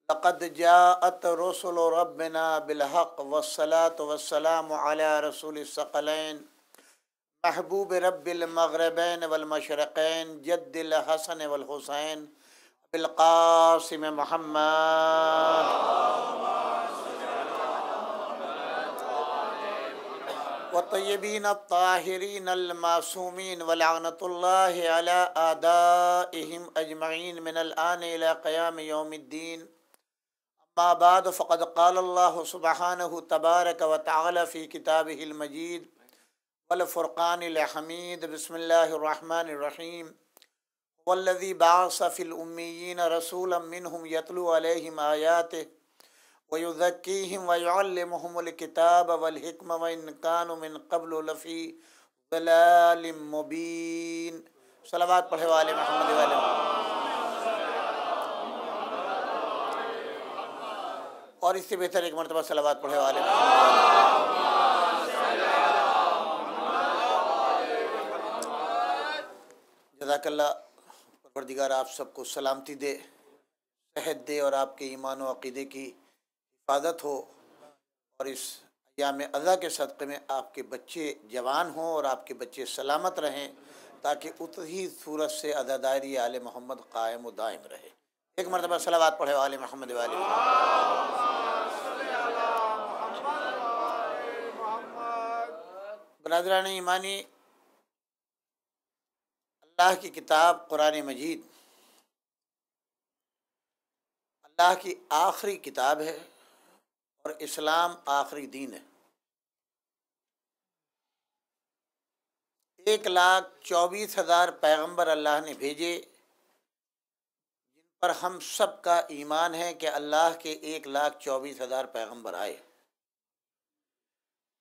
لقد جاءت رسل ربنا بالحق والصلاة والسلام على رسول الثقلين محبوب رب المغربین والمشرقین جد الحسن والحسین بالقاسم محمد والطیبین الطاہرین المعصومین ولعنۃ اللہ علی اعدائہم اجمعین من الآن الی قیام یوم الدین اما بعد فقد قال اللہ سبحانہ تبارک وتعالی فی کتابہ المجید والفرقان الحمید بسم اللہ الرحمن الرحیم والذی بعث فی الامیین رسولا منہم یتلو علیہم آیاتہ وَيُذَكِّيهِمْ وَيُعَلِّمُهُمُ الْكِتَابَ وَالْحِكْمَةَ وَإِنْ كَانُوا مِنْ قَبْلُ لَفِي ضَلَالٍ مُبِينٍ۔ صلوات پڑھے والے محمد والے اور اس سے بہتر ایک مرتبہ صلوات پڑھے والے جزاک اللہ۔ پروردگار آپ سب کو سلامتی دے، صحت دے اور آپ کے ایمان و عقیدے کی حفاظت ہو، اور اس ایام اضحیٰ کے صدقے میں آپ کے بچے جوان ہوں اور آپ کے بچے سلامت رہیں، تاکہ اتنی صورت سے عزاداری آل محمد قائم و دائم رہے۔ ایک مرتبہ صلوات پڑھے آل محمد والے برادران ایمانی، اللہ کی کتاب قرآن مجید اللہ کی آخری کتاب ہے اور اسلام آخری دین ہے۔ 1,24,000 پیغمبر اللہ نے بھیجے، جن پر ہم سب کا ایمان ہے کہ اللہ کے 1,24,000 پیغمبر آئے۔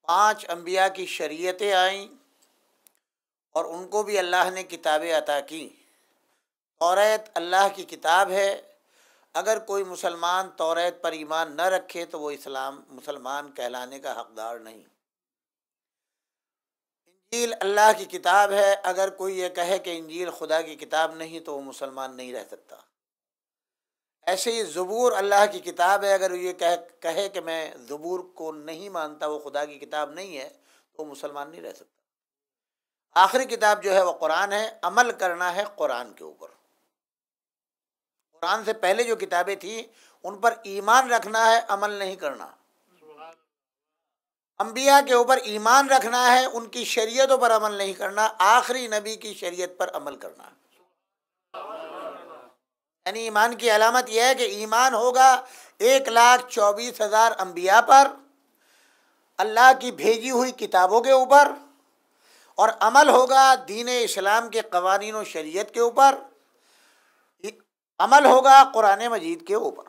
5 انبیاء کی شریعتیں آئیں اور ان کو بھی اللہ نے کتابیں عطا کی۔ توریت اللہ کی کتاب ہے، اگر کوئی مسلمان توریت پر ایمان نہ رکھے تو وہ مسلمان کہلانے کا حقدار نہیں۔ انجیل اللہ کی کتاب ہے، اگر کوئی یہ کہے کہ انجیل خدا کی کتاب نہیں تو وہ مسلمان نہیں رہ سکتا۔ ایسے ہی زبور اللہ کی کتاب ہے، اگر وہ یہ کہے کہ میں زبور کو نہیں مانتا، وہ خدا کی کتاب نہیں ہے، تو وہ مسلمان نہیں رہ سکتا۔ آخری کتاب جو ہے وہ قرآن ہے، عمل کرنا ہے قرآن کے اوپر۔ قرآن سے پہلے جو کتابیں تھیں ان پر ایمان رکھنا ہے، عمل نہیں کرنا۔ انبیاء کے اوپر ایمان رکھنا ہے، ان کی شریعتوں پر عمل نہیں کرنا، آخری نبی کی شریعت پر عمل کرنا۔ یعنی ایمان کی علامت یہ ہے کہ ایمان ہوگا 1,24,000 انبیاء پر، اللہ کی بھیجی ہوئی کتابوں کے اوپر، اور عمل ہوگا دین اسلام کے قوانین و شریعت کے اوپر، عمل ہوگا قرآن مجید کے اوپر۔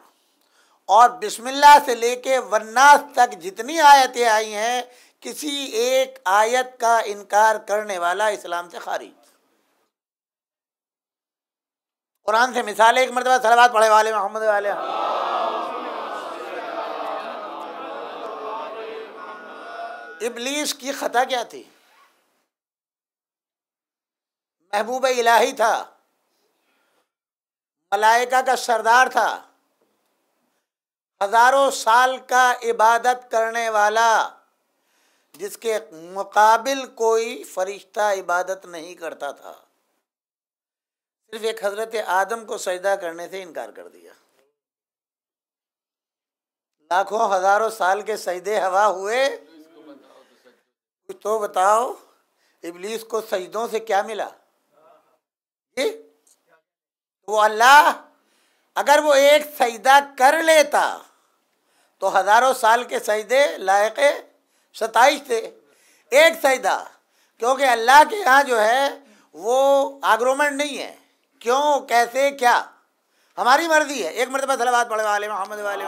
اور بسم اللہ سے لے کے والناس تک جتنی آیتیں آئی ہیں، کسی ایک آیت کا انکار کرنے والا اسلام سے خارج۔ قرآن سے مثال، ایک مرتبہ صلوات پڑھے والے محمد والے۔ ابلیس کی خطا کیا تھی؟ محبوب الہی تھا، ملائکہ کا سردار تھا، ہزاروں سال کا عبادت کرنے والا، جس کے مقابل کوئی فرشتہ عبادت نہیں کرتا تھا۔ صرف ایک حضرت آدم کو سجدہ کرنے سے انکار کر دیا۔ لاکھوں ہزاروں سال کے سجدے ہوا ہوئے، کچھ تو بتاؤ ابلیس کو سجدوں سے کیا ملا؟ جی وہ اللہ اگر وہ ایک سجدہ کر لیتا تو ہزاروں سال کے سجدے لائق ستائش تھے۔ ایک سجدہ، کیونکہ اللہ کے ہاں جو ہے وہ آرگومنٹ نہیں ہے، کیوں کیسے کیا، ہماری مرضی ہے۔ ایک مرتبہ صلوات پڑھے والے محمد والے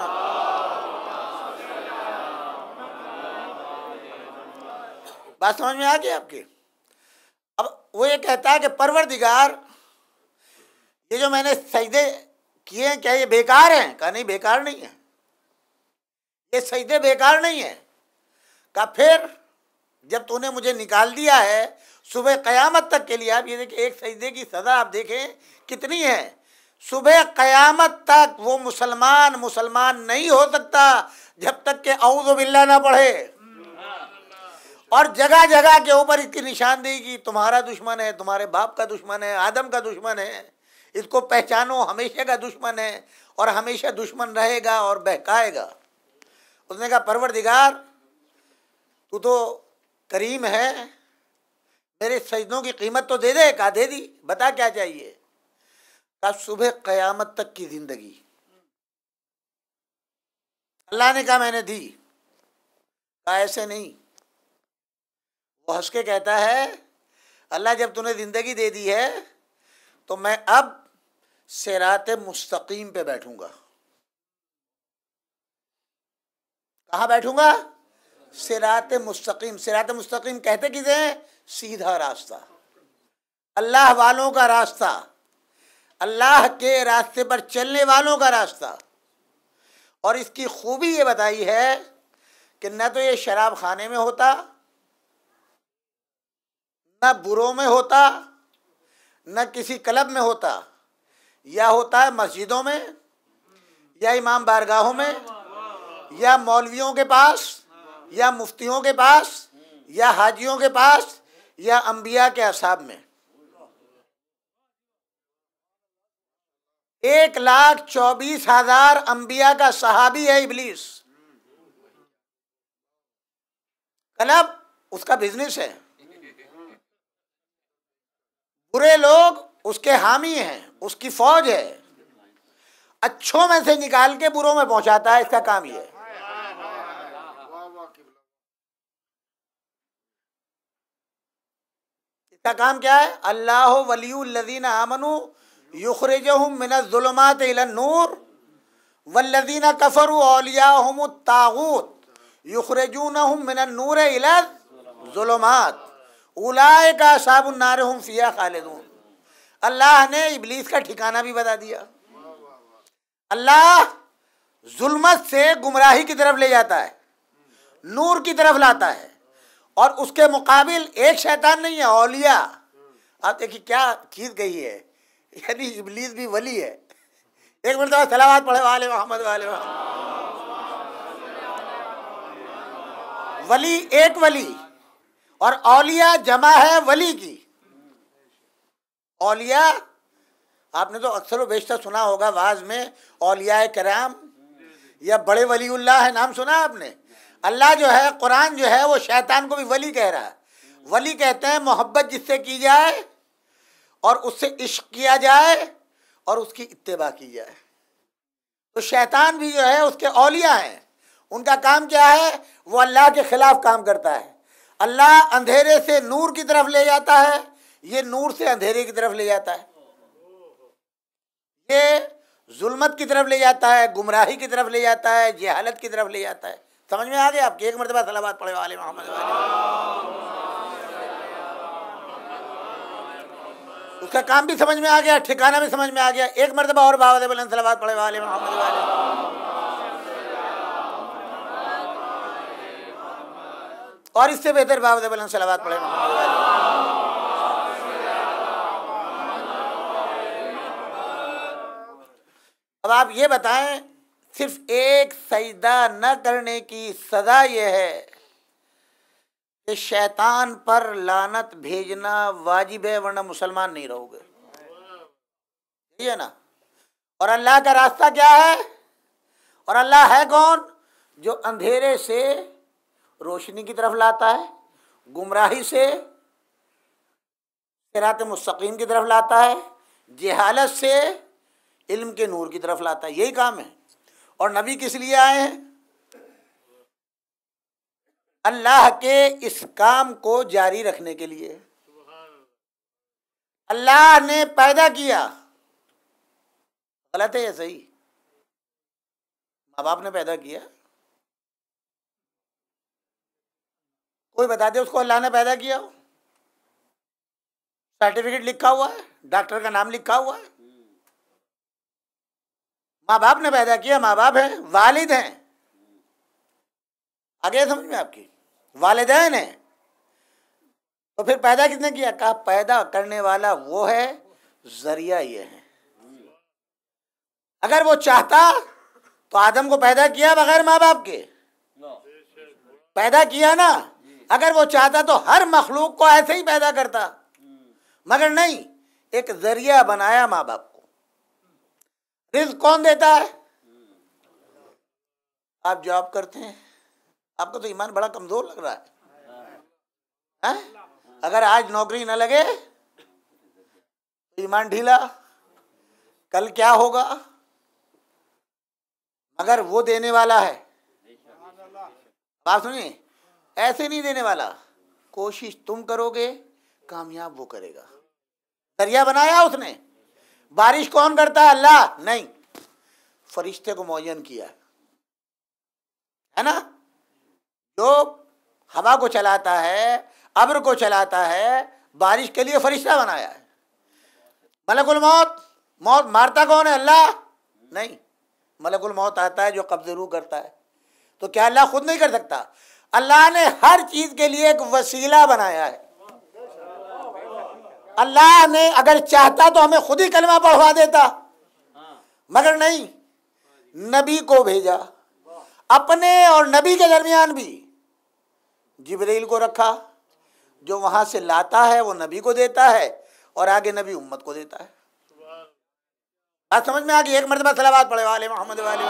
بات سمجھ میں آ گئی آپ کی؟ اب وہ یہ کہتا ہے کہ پروردگار یہ جو میں نے سجدے کیے ہیں کیا یہ بیکار ہیں؟ کہا نہیں، بیکار نہیں ہیں، یہ سجدے بیکار نہیں ہیں۔ کہا پھر جب تو نے مجھے نکال دیا ہے صبح قیامت تک کے لیے، آپ یہ دیکھیں ایک سجدے کی سزا آپ دیکھیں کتنی ہے، صبح قیامت تک وہ مسلمان نہیں ہو سکتا جب تک کہ اعوذ باللہ نہ پڑھے، اور جگہ جگہ کے اوپر اس کی نشاندہی کی، تمہارا دشمن ہے، تمہارے باپ کا دشمن ہے، آدم کا دشمن ہے، اس کو پہچانو، ہمیشہ کا دشمن ہے اور ہمیشہ دشمن رہے گا اور بہکائے گا۔ اس نے کہا پروردگار تو تو کریم ہے، میرے سجدوں کی قیمت تو دے دے۔ کہا دے دی، بتا کیا چاہیے؟ کہا صبح قیامت تک کی زندگی۔ اللہ نے کہا میں نے دی۔ کہا ایسے نہیں۔ وہ ہنس کے کہتا ہے اللہ جب تو نے زندگی دے دی ہے تو میں اب صراط مستقیم پہ بیٹھوں گا۔ کہاں بیٹھوں گا؟ صراط مستقیم۔ صراط مستقیم کہتے کسے ہیں؟ سیدھا راستہ، اللہ والوں کا راستہ، اللہ کے راستے پر چلنے والوں کا راستہ۔ اور اس کی خوبی یہ بتائی ہے کہ نہ تو یہ شراب خانے میں ہوتا، نہ بروں میں ہوتا، نہ کسی کلب میں ہوتا، یا ہوتا ہے مسجدوں میں، یا امام بارگاہوں میں، یا مولویوں کے پاس، یا مفتیوں کے پاس، یا حاجیوں کے پاس، یا انبیاء کے اصحاب میں۔ 1,24,000 انبیاء کا صحابی ہے ابلیس۔ کلب اس کا بزنس ہے، برے لوگ اس کے حامی ہیں، اس کی فوج ہے، اچھوں میں سے نکال کے بروں میں پہنچاتا ہے، اس کا کام یہ ہے۔ اس کا کام کیا ہے؟ اللہ ولی الذین آمنوا یخرجہم من الظلمات الی النور والذین کفروا اولیاءہم الطاغوت یخرجونہم من النور الی الظلمات اولئک اصحاب النار ہم فیہا خالدون۔ اللہ نے ابلیس کا ٹھکانہ بھی بتا دیا۔ اللہ ظلمت سے گمراہی کی طرف لے جاتا ہے، نور کی طرف لاتا ہے، اور اس کے مقابل ایک شیطان نہیں ہے، اولیاء۔ آپ دیکھیے کیا چیز کہی ہے، یعنی ابلیس بھی ولی ہے۔ ایک مرتبہ صلوات پڑھے والے محمد والے محمد۔ ولی ایک ولی اور اولیاء جمع ہے ولی کی۔ اولیاء آپ نے تو اکثر و بیشتر سنا ہوگا واعظ میں، اولیاء کرام یا بڑے ولی اللہ ہے، نام سنا آپ نے؟ اللہ جو ہے، قرآن جو ہے وہ شیطان کو بھی ولی کہہ رہا ہے۔ ولی کہتے ہیں محبت جس سے کی جائے اور اس سے عشق کیا جائے اور اس کی اتباع کی جائے۔ تو شیطان بھی جو ہے اس کے اولیاء ہیں، ان کا کام کیا ہے؟ وہ اللہ کے خلاف کام کرتا ہے۔ اللہ اندھیرے سے نور کی طرف لے جاتا ہے، یہ نور سے اندھیرے کی طرف لے جاتا ہے، یہ ظلمت کی طرف لے جاتا ہے، گمراہی کی طرف لے جاتا ہے، جہالت کی طرف لے جاتا ہے۔ سمجھ میں آ گیا آپ کی؟ ایک مرتبہ صلوات پڑھے والے محمد والے۔ اس کا کام بھی سمجھ میں آ گیا، ٹھکانہ بھی سمجھ میں آ گیا۔ ایک مرتبہ اور باوجود بلند صلوات پڑھے والے محمد والے۔ اور اس سے بہتر باوجود بلند صلوات پڑھے محمد والے۔ اب آپ یہ بتائیں، صرف ایک سجدہ نہ کرنے کی سزا یہ ہے کہ شیطان پر لعنت بھیجنا واجب ہے، ورنہ مسلمان نہیں رہو گے، یہ ہے نا۔ اور اللہ کا راستہ کیا ہے؟ اور اللہ ہے کون؟ جو اندھیرے سے روشنی کی طرف لاتا ہے، گمراہی سے صراط مستقیم کی طرف لاتا ہے، جہالت سے علم کے نور کی طرف لاتا ہے، یہی کام ہے۔ اور نبی کس لیے آئے ہیں؟ اللہ کے اس کام کو جاری رکھنے کے لیے۔ اللہ نے پیدا کیا، غلط ہے یا صحیح؟ ماں باپ نے پیدا کیا، کوئی بتا دے اس کو اللہ نے پیدا کیا ہو؟ سرٹیفکیٹ لکھا ہوا ہے، ڈاکٹر کا نام لکھا ہوا ہے۔ ماں باپ نے پیدا کیا، ماں باپ ہیں، والد ہیں۔ آگے سمجھ میں آپ کی؟ والدین ہیں۔ تو پھر پیدا کس نے کیا؟ کہا پیدا کرنے والا وہ ہے، ذریعہ یہ ہے۔ اگر وہ چاہتا تو آدم کو پیدا کیا بغیر ماں باپ کے؟ پیدا کیا نا. اگر وہ چاہتا تو ہر مخلوق کو ایسے ہی پیدا کرتا، مگر نہیں، ایک ذریعہ بنایا ماں باپ کو. رزق کون دیتا ہے؟ آپ جاب کرتے ہیں، آپ کا تو ایمان بڑا کمزور لگ رہا ہے. اگر آج نوکری نہ لگے تو ایمان ڈھیلا، کل کیا ہوگا؟ مگر وہ دینے والا ہے. بات سنیے، ایسے نہیں دینے والا. کوشش تم کرو گے، کامیاب وہ کرے گا. دریا بنایا اس نے. بارش کون کرتا ہے؟ اللہ. نہیں، فرشتے کو معین کیا ہے نا. جو ہوا کو چلاتا ہے، ابر کو چلاتا ہے، بارش کے لیے فرشتہ بنایا ہے. ملک الموت، موت مارتا کون ہے؟ اللہ. نہیں، ملک الموت آتا ہے جو قبض روح کرتا ہے. تو کیا اللہ خود نہیں کر سکتا؟ اللہ نے ہر چیز کے لیے ایک وسیلہ بنایا ہے. اللہ نے اگر چاہتا تو ہمیں خود ہی کلمہ پڑھوا دیتا، مگر نہیں، نبی کو بھیجا. اپنے اور نبی کے درمیان بھی جبریل کو رکھا، جو وہاں سے لاتا ہے وہ نبی کو دیتا ہے اور آگے نبی امت کو دیتا ہے. بات سمجھ میں آ گئی؟ ایک مرتبہ صلوات پڑھے والے محمد والے.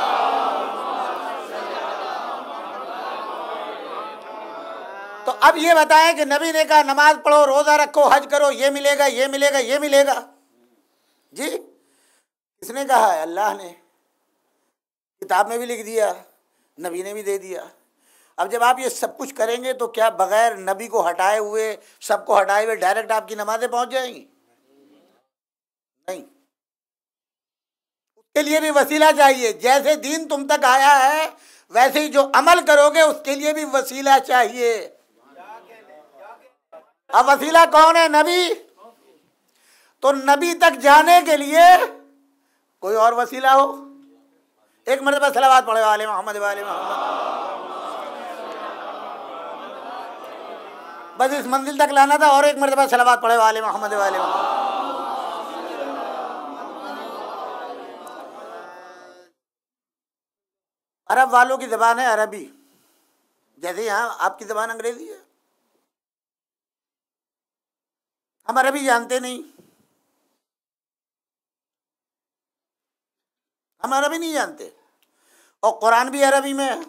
تو اب یہ بتائیں کہ نبی نے کہا نماز پڑھو، روزہ رکھو، حج کرو، یہ ملے گا، یہ ملے گا، یہ ملے گا. جی کس نے کہا ہے؟ اللہ نے. کتاب میں بھی لکھ دیا، نبی نے بھی دے دیا. اب جب آپ یہ سب کچھ کریں گے تو کیا بغیر نبی کو ہٹائے ہوئے، سب کو ہٹائے ہوئے ڈائریکٹ آپ کی نمازیں پہنچ جائیں گی؟ نہیں، اس کے لیے بھی وسیلہ چاہیے. جیسے دین تم تک آیا ہے ویسے ہی جو عمل کرو گے اس کے لیے بھی وسیلہ چاہیے. اب وسیلہ کون ہے؟ نبی. تو نبی تک جانے کے لیے کوئی اور وسیلہ ہو. ایک مرتبہ صلوات پڑھے والے محمد والے محمد. بس اس منزل تک لانا تھا. اور ایک مرتبہ صلوات پڑھے والے محمد والے محمد. عرب والوں کی زبان ہے عربی، جیسے یہاں آپ کی زبان انگریزی ہے. ہم عربی جانتے نہیں، ہم عربی نہیں جانتے. اور قرآن بھی عربی میں ہے.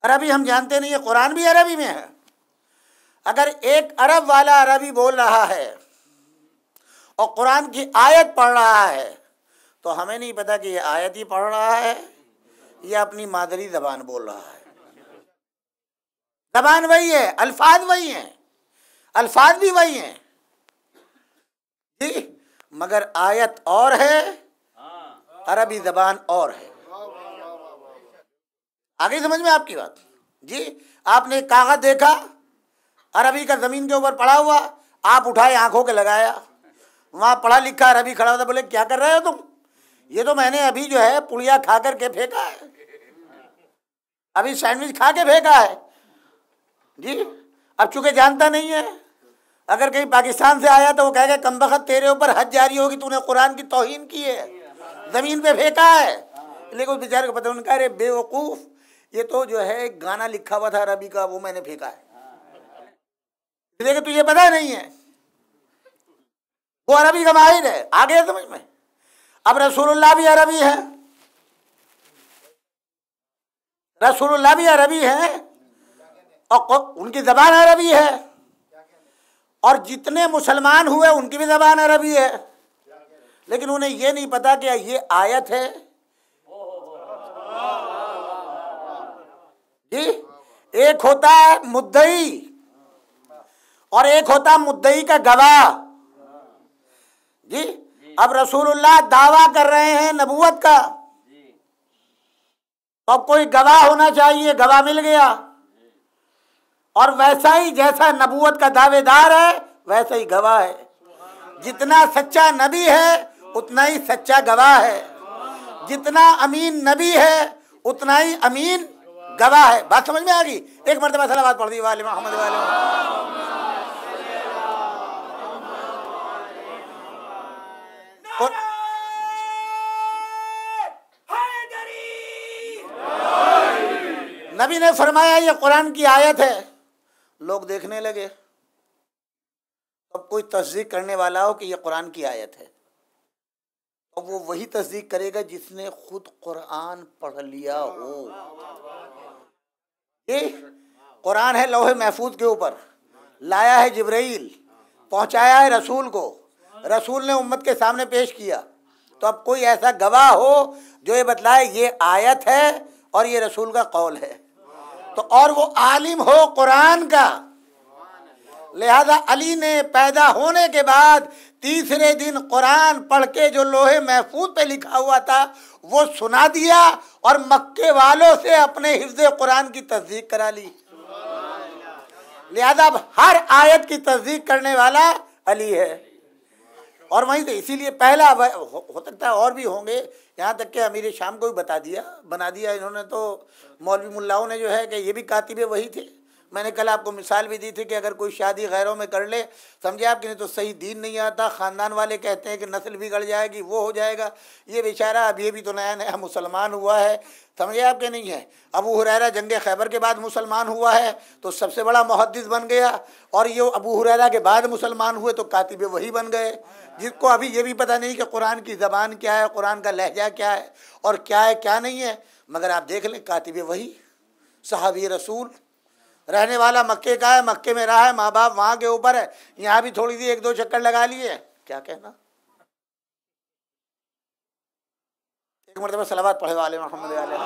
عربی ہم جانتے نہیں ہے، قرآن بھی عربی میں ہے. اگر ایک عرب والا عربی بول رہا ہے اور قرآن کی آیت پڑھ رہا ہے تو ہمیں نہیں پتا کہ یہ آیت ہی پڑھ رہا ہے یا اپنی مادری زبان بول رہا ہے. زبان وہی ہے، الفاظ وہی ہیں، الفاظ بھی وہی ہیں جی، مگر آیت اور ہے، عربی زبان اور ہے. آگے سمجھ میں آپ کی بات؟ جی آپ نے ایک کاغذ دیکھا عربی کا زمین کے اوپر پڑا ہوا، آپ اٹھائے آنکھوں کے لگایا، وہاں پڑھا لکھا عربی کھڑا ہوتا. بولے کیا کر رہے ہو تم؟ یہ تو میں نے ابھی جو ہے پڑیا کھا کر کے پھینکا ہے، ابھی سینڈوچ کھا کے پھینکا ہے. جی اب چونکہ جانتا نہیں ہے، اگر کہیں پاکستان سے آیا تو وہ کہے گا کمبخت تیرے اوپر حد جاری ہوگی، تو نے قرآن کی توہین کی ہے، زمین پہ پھینکا ہے. لیکن اس بیچارے کو پتہ، انہوں نے کہا رے بے وقوف، یہ تو جو ہے ایک گانا لکھا ہوا تھا عربی کا، وہ میں نے پھینکا ہے. لیکن تجھے پتہ نہیں ہے، وہ عربی کا ماہر ہے. آگے سمجھ میں؟ اب رسول اللہ بھی عربی ہے، رسول اللہ بھی عربی ہے اور ان کی زبان عربی ہے، اور جتنے مسلمان ہوئے ان کی بھی زبان عربی ہے. لیکن انہیں یہ نہیں پتا کہ یہ آیت ہے. جی ایک ہوتا ہے مدعی اور ایک ہوتا ہے مدعی کا گواہ. جی اب رسول اللہ دعویٰ کر رہے ہیں نبوت کا، اب کوئی گواہ ہونا چاہیے، گواہ مل گیا. اور ویسا ہی جیسا نبوت کا دعوے دار ہے ویسا ہی گواہ ہے. جتنا سچا نبی ہے اتنا ہی سچا گواہ ہے، جتنا امین نبی ہے اتنا ہی امین گواہ ہے. بات سمجھ میں آ گئی؟ ایک مرتبہ صلوات پڑھ دی والے محمد والے محمد. نبی نے فرمایا یہ قرآن کی آیت ہے، لوگ دیکھنے لگے، اب کوئی تصدیق کرنے والا ہو کہ یہ قرآن کی آیت ہے، اب وہ وہی تصدیق کرے گا جس نے خود قرآن پڑھ لیا ہو۔ یہ قرآن ہے لوح محفوظ کے اوپر، لایا ہے جبرائیل، پہنچایا ہے رسول کو، رسول نے امت کے سامنے پیش کیا، تو اب کوئی ایسا گواہ ہو جو یہ بتلائے یہ آیت ہے اور یہ رسول کا قول ہے، تو اور وہ عالم ہو قرآن کا۔ لہذا علی نے پیدا ہونے کے بعد تیسرے دن قرآن پڑھ کے جو لوح محفوظ پہ لکھا ہوا تھا وہ سنا دیا، اور مکے والوں سے اپنے حفظ قرآن کی تصدیق کرا لی۔ لہذا اب ہر آیت کی تصدیق کرنے والا علی ہے، اور وہیں سے اسی لیے پہلا ہو سکتا ہے اور بھی ہوں گے، یہاں تک کہ امیر شام کو بھی بنا دیا انہوں نے، تو مولوی ملاؤں نے جو ہے کہ یہ بھی کاتب وہی تھے۔ میں نے کل آپ کو مثال بھی دی تھی کہ اگر کوئی شادی غیروں میں کر لے، سمجھے آپ کہ نہیں تو صحیح دین نہیں آتا، خاندان والے کہتے ہیں کہ نسل بگڑ جائے گی، وہ ہو جائے گا، یہ بیچارہ اب یہ بھی تو نیا نیا مسلمان ہوا ہے، سمجھے آپ کہ نہیں ہے۔ ابو ہریرہ جنگ خیبر کے بعد مسلمان ہوا ہے تو سب سے بڑا محدث بن گیا، اور یہ ابو ہریرہ کے بعد مسلمان ہوئے تو کاتب وہی بن گئے، جس کو ابھی یہ بھی پتہ نہیں کہ قرآن کی زبان کیا ہے، قرآن کا لہجہ کیا ہے، اور کیا ہے کیا نہیں ہے، مگر آپ دیکھ لیں کاتب وہی، صحابی رسول، رہنے والا مکے کا ہے، مکے میں رہا ہے، ماں باپ وہاں کے اوپر ہے، یہاں بھی تھوڑی سی ایک دو چکر لگا لیے، کیا کہنا۔ ایک مرتبہ صلوات پڑھے والے محمد علیہ۔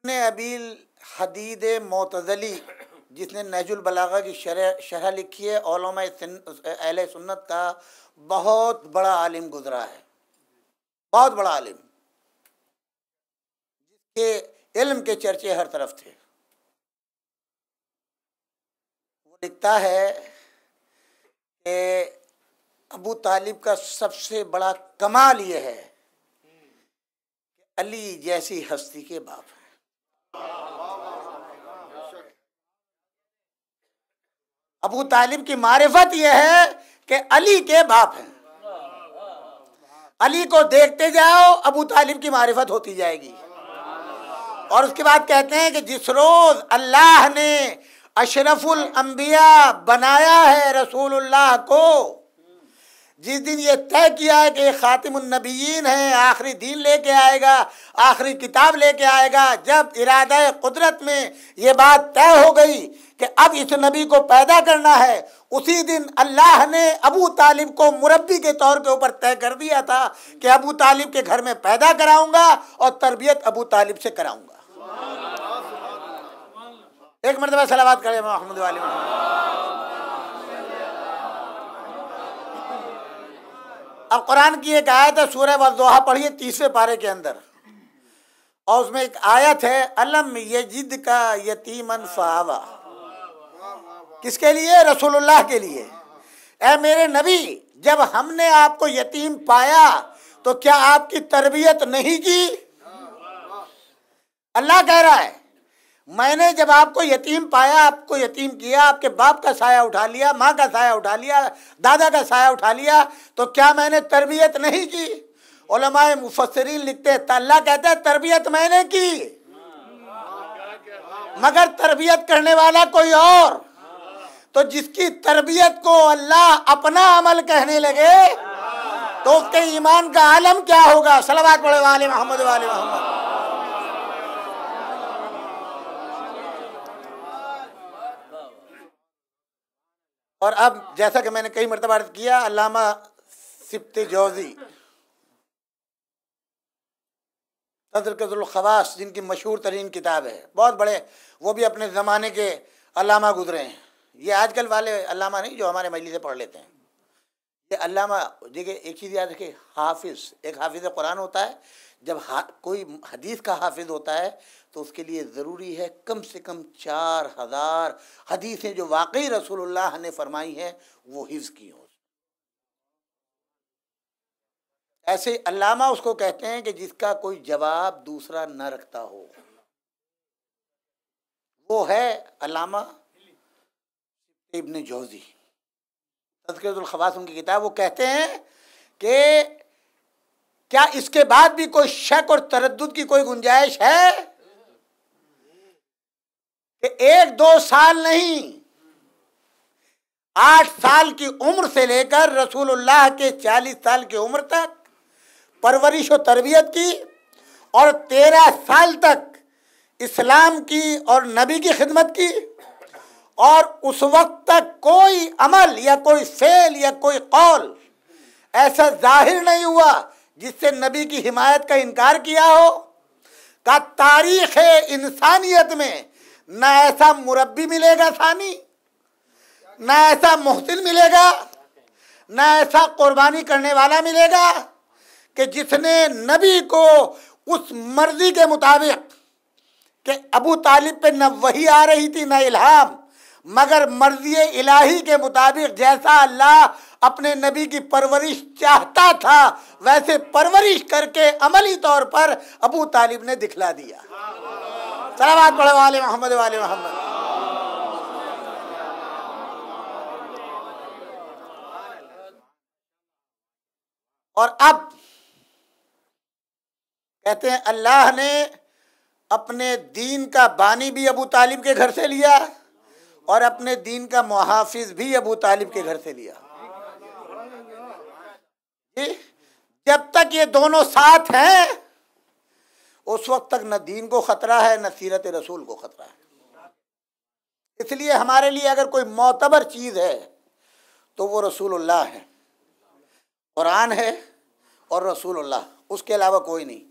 ابن ابی الحدید معتزلی، جس نے نہج البلاغہ کی شرح لکھی ہے، علماء اہل سنت کا بہت بڑا عالم گزرا ہے، بہت بڑا عالم، جس کے علم کے چرچے ہر طرف تھے۔ وہ لکھتا ہے کہ ابو طالب کا سب سے بڑا کمال یہ ہے کہ علی جیسی ہستی کے باپ ہیں۔ ابو طالب کی معرفت یہ ہے کہ علی کے باپ ہیں، علی کو دیکھتے جاؤ ابو طالب کی معرفت ہوتی جائے گی۔ اور اس کے بعد کہتے ہیں کہ جس روز اللہ نے اشرف الانبیاء بنایا ہے رسول اللہ کو، جس دن یہ طے کیا ہے کہ یہ خاتم النبیین ہے، آخری دین لے کے آئے گا، آخری کتاب لے کے آئے گا، جب ارادہ قدرت میں یہ بات طے ہو گئی کہ اب اس نبی کو پیدا کرنا ہے، اسی دن اللہ نے ابو طالب کو مربی کے طور کے اوپر طے کر دیا تھا کہ ابو طالب کے گھر میں پیدا کراؤں گا اور تربیت ابو طالب سے کراؤں گا۔ ایک مرتبہ صلوات کرے محمد علیہ محمد۔ اب قرآن کی ایک آیت ہے، سورہ والضحیٰ پڑھیے 30ویں پارے کے اندر، اور اس میں ایک آیت ہے الم یجد کا یتیمن فآویٰ۔ کس کے لیے؟ رسول اللہ کے لیے۔ اے میرے نبی، جب ہم نے آپ کو یتیم پایا تو کیا آپ کی تربیت نہیں کی؟ اللہ کہہ رہا ہے میں نے جب آپ کو یتیم پایا، آپ کو یتیم کیا، آپ کے باپ کا سایہ اٹھا لیا، ماں کا سایہ اٹھا لیا، دادا کا سایہ اٹھا لیا، تو کیا میں نے تربیت نہیں کی؟ علماء مفسرین لکھتے ہیں اللہ کہتا ہے تربیت میں نے کی، مگر تربیت کرنے والا کوئی اور۔ تو جس کی تربیت کو اللہ اپنا عمل کہنے لگے تو اس کے ایمان کا عالم کیا ہوگا؟ صلوات پڑھے والے محمد والے محمد۔ اور اب جیسا کہ میں نے کئی مرتبہ عرض کیا، علامہ سبط جوزی تذکرۃ الخواص، جن کی مشہور ترین کتاب ہے، بہت بڑے، وہ بھی اپنے زمانے کے علامہ گزرے ہیں، یہ آج کل والے علامہ نہیں جو ہمارے مجلس سے پڑھ لیتے ہیں، یہ علامہ۔ دیکھیں ایک چیز یاد رکھیں، حافظ، ایک حافظ قرآن ہوتا ہے، جب کوئی حدیث کا حافظ ہوتا ہے تو اس کے لیے ضروری ہے کم سے کم 4000 حدیثیں جو واقعی رسول اللہ نے فرمائی ہیں وہ حفظ کی ہوں۔ ایسے علامہ اس کو کہتے ہیں کہ جس کا کوئی جواب دوسرا نہ رکھتا ہو، وہ ہے علامہ ابن جوزی، تذکرۃ الخواص ان کی کتاب۔ وہ کہتے ہیں کہ کیا اس کے بعد بھی کوئی شک اور تردد کی کوئی گنجائش ہے کہ 1-2 سال نہیں، 8 سال کی عمر سے لے کر رسول اللہ کے 40 سال کی عمر تک پرورش و تربیت کی، اور 13 سال تک اسلام کی اور نبی کی خدمت کی، اور اس وقت تک کوئی عمل یا کوئی فعل یا کوئی قول ایسا ظاہر نہیں ہوا جس سے نبی کی حمایت کا انکار کیا ہو؟ کا تاریخ انسانیت میں نہ ایسا مربی ملے گا ثانی، نہ ایسا محسن ملے گا، نہ ایسا قربانی کرنے والا ملے گا کہ جس نے نبی کو اس مرضی کے مطابق، کہ ابو طالب پہ نہ وحی آ رہی تھی نہ الہام، مگر مرضی الہی کے مطابق جیسا اللہ اپنے نبی کی پرورش چاہتا تھا ویسے پرورش کر کے عملی طور پر ابو طالب نے دکھلا دیا۔ صلوات پڑھو آل محمد و آل محمد۔ اور اب کہتے ہیں اللہ نے اپنے دین کا بانی بھی ابو طالب کے گھر سے لیا اور اپنے دین کا محافظ بھی ابو طالب کے گھر سے لیا۔ جب تک یہ دونوں ساتھ ہیں اس وقت تک نہ دین کو خطرہ ہے نہ سیرت رسول کو خطرہ ہے۔ اس لیے ہمارے لیے اگر کوئی معتبر چیز ہے تو وہ رسول اللہ ہے، قرآن ہے اور رسول اللہ، اس کے علاوہ کوئی نہیں۔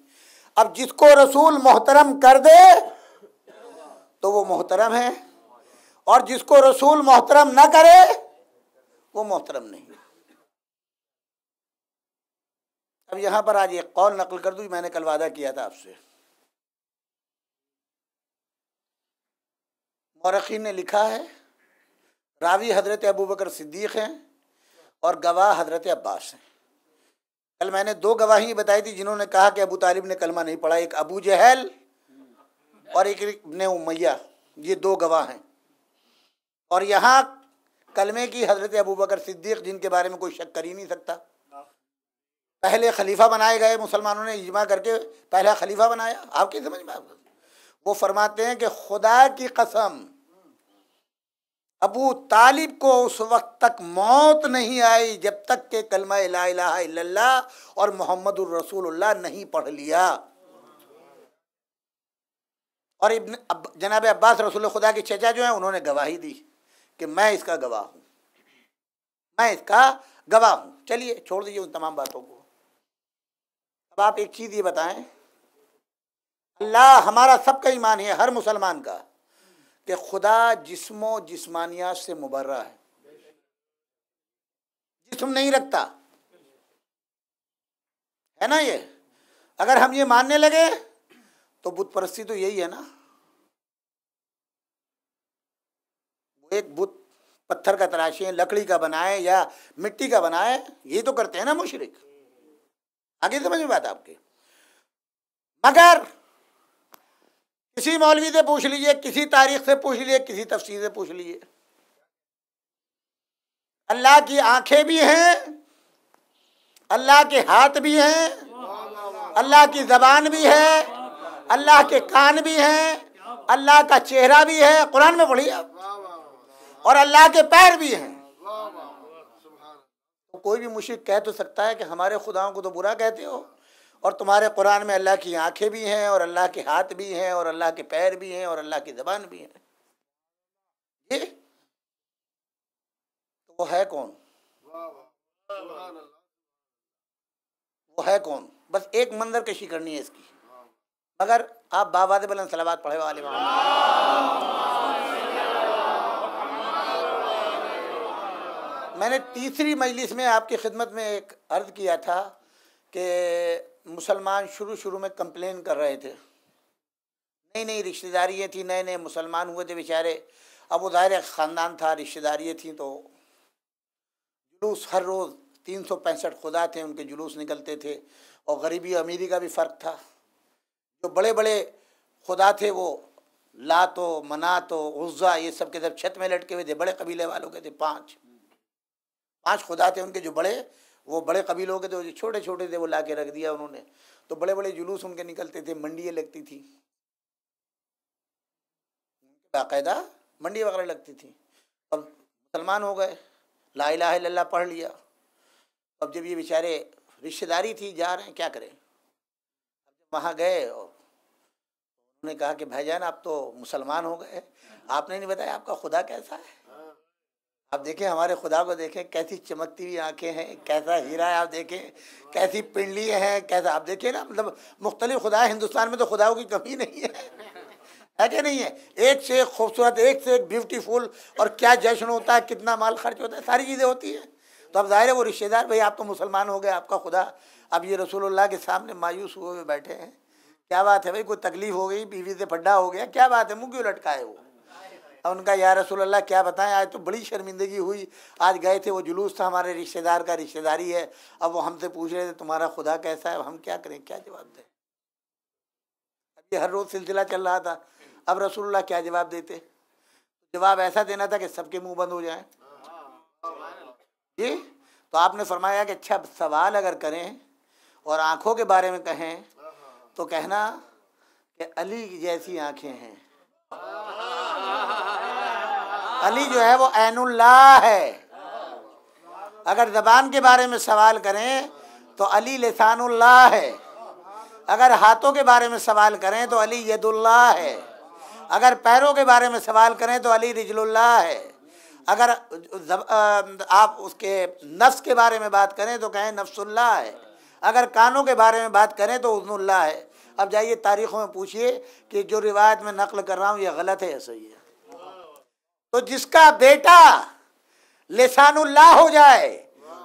اب جس کو رسول محترم کر دے تو وہ محترم ہے، اور جس کو رسول محترم نہ کرے وہ محترم نہیں۔ اب یہاں پر آج ایک قول نقل کر دوں، میں نے کل وعدہ کیا تھا آپ سے۔ مورخین نے لکھا ہے راوی حضرت ابوبکر صدیق ہیں اور گواہ حضرت عباس ہیں۔ کل میں نے 2 گواہی بتائی تھی جنہوں نے کہا کہ ابو طالب نے کلمہ نہیں پڑھا، ایک ابو جہل اور ایک ابن امیہ، یہ 2 گواہ ہیں۔ اور یہاں کلمے کی حضرت ابوبکر صدیق جن کے بارے میں کوئی شک کر ہی نہیں سکتا، پہلے خلیفہ بنائے گئے، مسلمانوں نے اجماع کر کے پہلا خلیفہ بنایا۔ آپ کی سمجھ میں وہ فرماتے ہیں کہ خدا کی قسم ابو طالب کو اس وقت تک موت نہیں آئی جب تک کہ کلمہ لا الہ الا اللہ اور محمد الرسول اللہ نہیں پڑھ لیا۔ اور جناب عباس رسول خدا کے چچا جو ہیں انہوں نے گواہی دی کہ میں اس کا گواہ ہوں، میں اس کا گواہ ہوں۔ چلیے چھوڑ دیجیے ان تمام باتوں کو۔ اب آپ ایک چیز یہ بتائیں، اللہ ہمارا سب کا ایمان ہے، ہر مسلمان کا، کہ خدا جسم و جسمانیات سے مبرہ ہے، جسم نہیں رکھتا ہے نا۔ یہ اگر ہم یہ ماننے لگے تو بت پرستی تو یہی ہے نا۔ ایک بت پتھر کا تراشیں، لکڑی کا بنائے یا مٹی کا بنائے، یہ تو کرتے ہیں نا مشرک۔ آگے سمجھ میں بات آپ کے۔ مگر کسی مولوی سے پوچھ لیجئے، کسی تاریخ سے پوچھ لیجئے، کسی تفسیر سے پوچھ لیجئے، اللہ کی آنکھیں بھی ہیں، اللہ کے ہاتھ بھی ہیں، اللہ کی زبان بھی ہے، اللہ کے کان بھی ہیں، اللہ کا چہرہ بھی ہے، قرآن میں پڑھیے آپ، اور اللہ کے پیر بھی ہیں۔ تو کوئی بھی مشرک کہہ تو سکتا ہے کہ ہمارے خداؤں کو تو برا کہتے ہو، اور تمہارے قرآن میں اللہ کی آنکھیں بھی ہیں اور اللہ کے ہاتھ بھی ہیں اور اللہ کے پیر بھی ہیں اور اللہ کی زبان بھی ہے۔ یہ تو وہ ہے کون؟ وہ ہے کون؟ بس ایک منظر کشی کرنی ہے اس کی، مگر آپ باواد بلند صلوات پڑھے والے میں نے تیسری مجلس میں آپ کی خدمت میں ایک عرض کیا تھا کہ مسلمان شروع میں کمپلین کر رہے تھے، نئی نئی رشتہ داریاں تھیں، نئے نئے مسلمان ہوئے تھے بیچارے، اب وہ ظاہر خاندان تھا، رشتہ داریاں تھیں، تو جلوس ہر روز 365 خدا تھے، ان کے جلوس نکلتے تھے، اور غریبی امیری کا بھی فرق تھا۔ جو بڑے بڑے خدا تھے وہ لات و منات و عزا یہ سب کے سب چھت میں لٹکے ہوئے تھے، بڑے قبیلے والوں کے تھے، 5 خدا تھے ان کے جو بڑے، وہ بڑے قبیلوں کے تھے، جو چھوٹے چھوٹے تھے وہ لا کے رکھ دیا انہوں نے، تو بڑے بڑے جلوس ان کے نکلتے تھے، منڈیاں لگتی تھی، باقاعدہ منڈی وغیرہ لگتی تھی۔ اب مسلمان ہو گئے، لا الہ الا اللہ پڑھ لیا۔ اب جب یہ بیچارے رشتہ داری تھی، جا رہے ہیں، کیا کریں؟ اب جب وہاں گئے اور انہوں نے کہا کہ بھائی جان آپ تو مسلمان ہو گئے، آپ نے نہیں بتایا آپ کا خدا کیسا ہے؟ آپ دیکھیں ہمارے خدا کو، دیکھیں کیسی چمکتی ہوئی آنکھیں ہیں، کیسا ہیرا ہے، آپ دیکھیں کیسی پنڈلی ہیں، کیسا، آپ دیکھیں نا، مطلب مختلف خدا ہے ہندوستان میں، تو خداؤں کی کمی نہیں ہے کہ نہیں ہے؟ ایک سے ایک خوبصورت، ایک سے ایک بیوٹیفل، اور کیا جشن ہوتا ہے، کتنا مال خرچ ہوتا ہے، ساری چیزیں ہوتی ہیں۔ تو اب ظاہر ہے وہ رشتہ دار، بھائی آپ تو مسلمان ہو گئے، آپ کا خدا، اب یہ رسول اللہ کے سامنے مایوس ہوئے ہوئے بیٹھے ہیں، کیا بات ہے بھائی، کوئی تکلیف ہو گئی، بیوی سے پھڈا ہو گیا، کیا بات ہے، منہ کیوں لٹکائے وہ؟ اور ان کا یا رسول اللہ کیا بتائیں، آج تو بڑی شرمندگی ہوئی، آج گئے تھے، وہ جلوس تھا ہمارے رشتہ دار کا، رشتہ داری ہے، اب وہ ہم سے پوچھ رہے تھے تمہارا خدا کیسا ہے، اب ہم کیا کریں، کیا جواب دیں؟ اب یہ ہر روز سلسلہ چل رہا تھا، اب رسول اللہ کیا جواب دیتے؟ جواب ایسا دینا تھا کہ سب کے منہ بند ہو جائیں۔ جی، تو آپ نے فرمایا کہ اچھا سوال اگر کریں اور آنکھوں کے بارے میں کہیں تو کہنا کہ علی جیسی آنکھیں ہیں، علی جو ہے وہ عین اللہ ہے۔ اگر زبان کے بارے میں سوال کریں تو علی لسان اللہ ہے، اگر ہاتھوں کے بارے میں سوال کریں تو علی ید اللہ ہے، اگر پیروں کے بارے میں سوال کریں تو علی رجل اللہ ہے، اگر آپ اس کے نفس کے بارے میں بات کریں تو کہیں نفس اللہ ہے، اگر کانوں کے بارے میں بات کریں تو اذن اللہ ہے۔ اب جائیے تاریخوں میں پوچھئے کہ جو روایت میں نقل کر رہا ہوں یہ غلط ہے یا صحیح ہے؟ تو جس کا بیٹا لسان اللہ ہو جائے،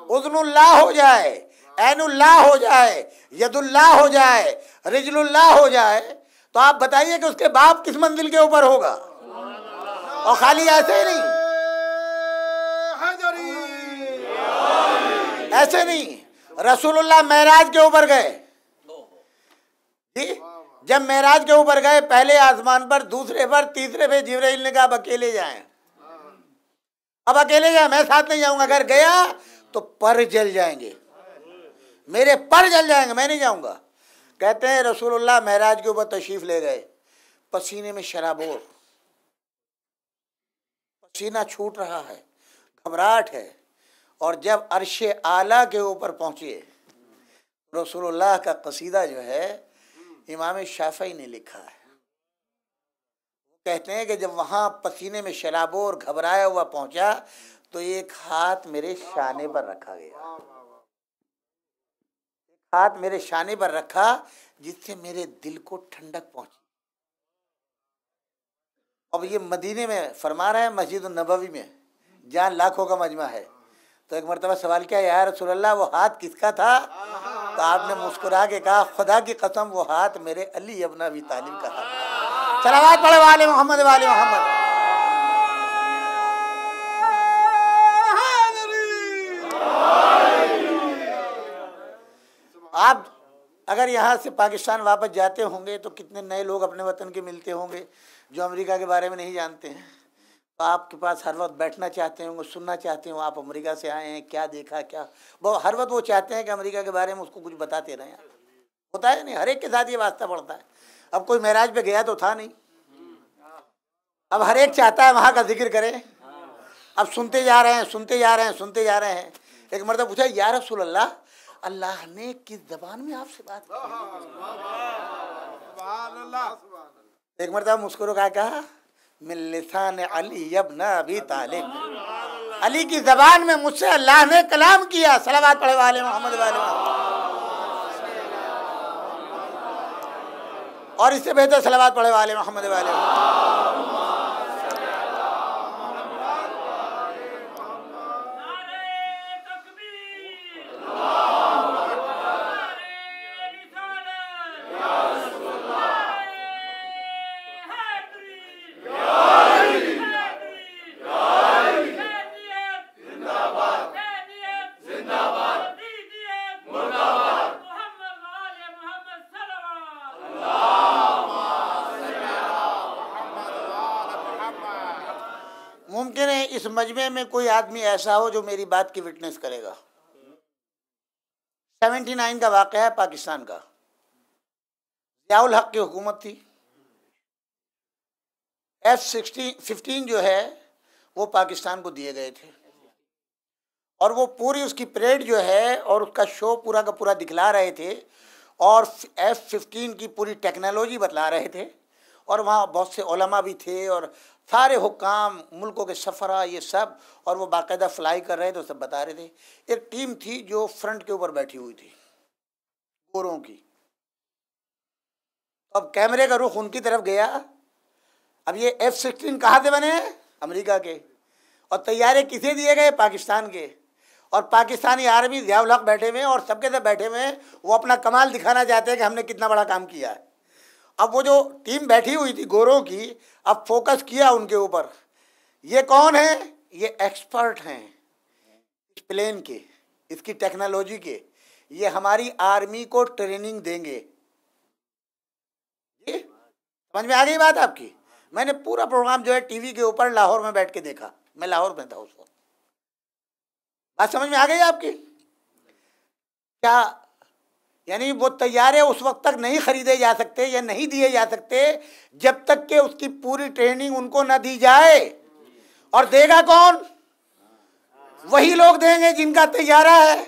اذن اللہ ہو جائے، عین اللہ ہو جائے، ید اللہ ہو جائے، رجل اللہ ہو جائے، تو آپ بتائیے کہ اس کے باپ کس منزل کے اوپر ہوگا؟ اور خالی ایسے ہی نہیں، ایسے نہیں، رسول اللہ معراج کے اوپر گئے، جی جب معراج کے اوپر گئے، پہلے آسمان پر، دوسرے پر، تیسرے پہ جبرائیل نے کہا اب اکیلے جائیں، اب اکیلے جائیں، میں ساتھ نہیں جاؤں گا، اگر گیا تو پر جل جائیں گے، میرے پر جل جائیں گے، میں نہیں جاؤں گا۔ کہتے ہیں رسول اللہ معراج کے اوپر تشریف لے گئے، پسینے میں شرابور، پسینہ چھوٹ رہا ہے، گھبراہٹ ہے، اور جب عرش اعلیٰ کے اوپر پہنچے، رسول اللہ کا قصیدہ جو ہے امام شافعی نے لکھا ہے، کہتے ہیں کہ جب وہاں پسینے میں شرابور گھبرایا ہوا پہنچا تو ایک ہاتھ میرے شانے پر رکھا گیا، ایک ہاتھ میرے شانے پر رکھا، جس سے میرے دل کو ٹھنڈک پہنچی۔ اب یہ مدینے میں فرما رہے ہیں، مسجد النبوی میں جہاں لاکھوں کا مجمع ہے، تو ایک مرتبہ سوال کیا، یا رسول اللہ وہ ہاتھ کس کا تھا؟ تو آپ نے مسکرا کے کہا خدا کی قسم وہ ہاتھ میرے علی ابن ابی طالب کا ہاتھ۔ صلوات پڑھے والے محمد والے محمد۔ آپ اگر یہاں سے پاکستان واپس جاتے ہوں گے تو کتنے نئے لوگ اپنے وطن کے ملتے ہوں گے جو امریکہ کے بارے میں نہیں جانتے ہیں، تو آپ کے پاس ہر وقت بیٹھنا چاہتے ہوں گے، سننا چاہتے ہوں آپ امریکہ سے آئے ہیں، کیا دیکھا، کیا ہر وقت وہ چاہتے ہیں کہ امریکہ کے بارے میں اس کو کچھ بتاتے رہیں۔ ہوتا ہے نہیں، ہر ایک کے ساتھ یہ واسطہ پڑتا ہے۔ اب کوئی معراج پہ گیا تو تھا نہیں، اب ہر ایک چاہتا ہے وہاں کا ذکر کرے، اب سنتے جا رہے ہیں، سنتے جا رہے ہیں، سنتے جا رہے ہیں۔ ایک مرتبہ پوچھا یا رسول اللہ اللہ نے کس زبان میں آپ سے بات کی؟ ایک مرتبہ مسکرو کا کہا من لسان علی ابن ابی طالب، علی کی زبان میں مجھ سے اللہ نے کلام کیا۔ صلوات پڑھے والے محمد والے محمد۔ اور اس سے بہتر صلوات پڑھے والے محمد والے محمد۔ ممکن ہے اس مجمع میں کوئی آدمی ایسا ہو جو میری بات کی وٹنس کرے گا، 79 کا واقعہ ہے پاکستان کا. ضیاء الحق کی حکومت تھی. F-15 جو ہے وہ پاکستان کو دیے گئے تھے اور وہ پوری اس کی پریڈ جو ہے اور اس کا شو پورا کا پورا دکھلا رہے تھے اور F-15 کی پوری ٹیکنالوجی بتلا رہے تھے اور وہاں بہت سے علماء بھی تھے اور سارے حکام ملکوں کے سفراء یہ سب اور وہ باقاعدہ فلائی کر رہے تھے، سب بتا رہے تھے. ایک ٹیم تھی جو فرنٹ کے اوپر بیٹھی ہوئی تھی گوروں کی. اب کیمرے کا رخ ان کی طرف گیا. اب یہ F-16 کہاں سے بنے؟ امریکہ کے. اور طیارے کسے دیے گئے؟ پاکستان کے. اور پاکستانی آرمی ضیاء الحق بیٹھے ہوئے ہیں اور سب کے سب بیٹھے ہوئے ہیں، وہ اپنا کمال دکھانا چاہتے ہیں کہ ہم نے کتنا بڑا کام کیا ہے. اب وہ جو ٹیم بیٹھی ہوئی تھی گوروں کی، اب فوکس کیا ان کے اوپر. یہ کون ہیں؟ یہ ایکسپرٹ ہیں اس پلین کے، اس کی ٹیکنالوجی کے. یہ ہماری آرمی کو ٹریننگ دیں گے. سمجھ میں آ گئی بات آپ کی؟ میں نے پورا پروگرام جو ہے ٹی وی کے اوپر لاہور میں بیٹھ کے دیکھا. میں لاہور میں تھا اس وقت. بات سمجھ میں آ گئی آپ کی؟ کیا یعنی وہ طیارے اس وقت تک نہیں خریدے جا سکتے یا نہیں دیے جا سکتے جب تک کہ اس کی پوری ٹریننگ ان کو نہ دی جائے. اور دے گا کون؟ وہی لوگ دیں گے جن کا طیارہ ہے.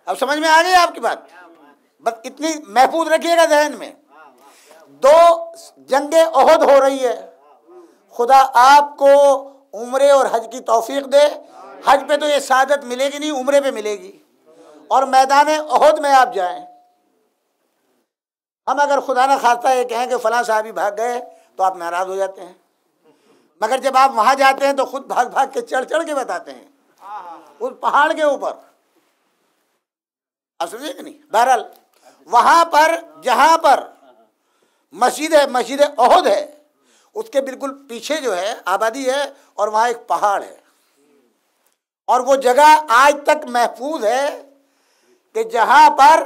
اب سمجھ میں آ گئی آپ کی بات؟ بس اتنی محفوظ رکھیے گا ذہن میں. 2 جنگ احد ہو رہی ہے. خدا آپ کو عمرے اور حج کی توفیق دے. حج پہ تو یہ سعادت ملے گی نہیں، عمرے پہ ملے گی. اور میدان احد میں آپ جائیں. ہم اگر خدا نہ خواستہ یہ کہیں کہ فلاں صحابی بھاگ گئے تو آپ ناراض ہو جاتے ہیں، مگر جب آپ وہاں جاتے ہیں تو خود بھاگ بھاگ کے چڑھ چڑھ کے بتاتے ہیں اس پہاڑ کے اوپر. آپ سمجھے کہ نہیں؟ بہرحال وہاں پر جہاں پر مسجد ہے، مسجد احد ہے، اس کے بالکل پیچھے جو ہے آبادی ہے اور وہاں ایک پہاڑ ہے. اور وہ جگہ آج تک محفوظ ہے کہ جہاں پر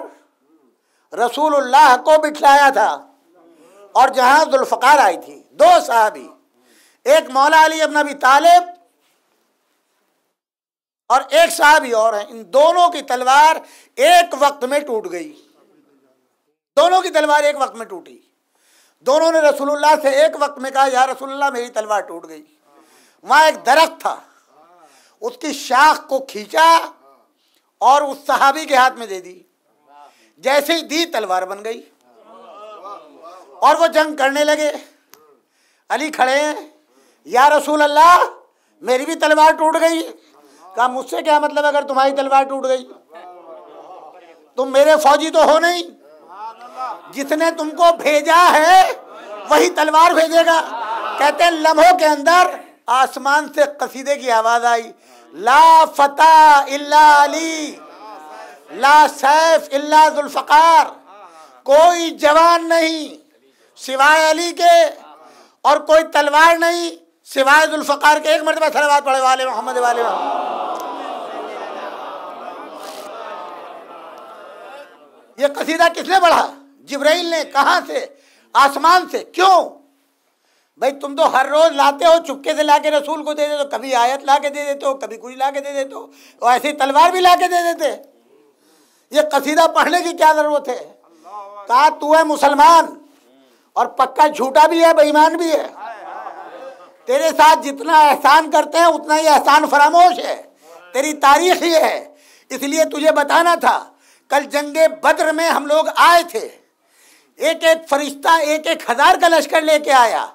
رسول اللہ کو بٹھلایا تھا اور جہاں ذوالفقار آئی تھی. 2 صحابی، ایک مولا علی ابن ابی طالب اور ایک صحابی اور ہیں. ان دونوں کی تلوار ایک وقت میں ٹوٹ گئی. دونوں کی تلوار ایک وقت میں ٹوٹی. دونوں نے رسول اللہ سے ایک وقت میں کہا یا رسول اللہ میری تلوار ٹوٹ گئی. وہاں ایک درخت تھا، اس کی شاخ کو کھینچا اور اس صحابی کے ہاتھ میں دے دی. جیسے ہی دی تلوار بن گئی اور وہ جنگ کرنے لگے. علی کھڑے ہیں، یا رسول اللہ میری بھی تلوار ٹوٹ گئی. کہا مجھ سے کیا مطلب اگر تمہاری تلوار ٹوٹ گئی؟ تم میرے فوجی تو ہو نہیں. جس نے تم کو بھیجا ہے وہی تلوار بھیجے گا. کہتے ہیں لمحوں کے اندر آسمان سے قصیدے کی آواز آئی، لا فتح الا علی لا سیف الا ذوالفقار. کوئی جوان نہیں سوائے علی کے اور کوئی تلوار نہیں سوائے ذوالفقار کے. ایک مرتبہ صلوات پڑھے والے محمد والے محمد. یہ قصیدہ کس نے پڑھا؟ جبرائیل نے. کہاں سے؟ آسمان سے. کیوں بھائی؟ تم تو ہر روز لاتے ہو، چپکے سے لا کے رسول کو دے دیتے ہو. کبھی آیت لا کے دے دیتے ہو، کبھی کچھ لا کے دے دیتے ہو، اور ایسی تلوار بھی لا کے دے دیتے. یہ قصیدہ پڑھنے کی کیا ضرورت ہے؟ کہا تو ہے مسلمان اور پکا جھوٹا بھی ہے، بے ایمان بھی ہے. تیرے ساتھ جتنا احسان کرتے ہیں اتنا ہی احسان فراموش ہے. تیری تاریخ یہ ہے. اس لیے تجھے بتانا تھا. کل جنگ بدر میں ہم لوگ آئے تھے، ایک ایک فرشتہ 1,000 کا لشکر لے کے آیا.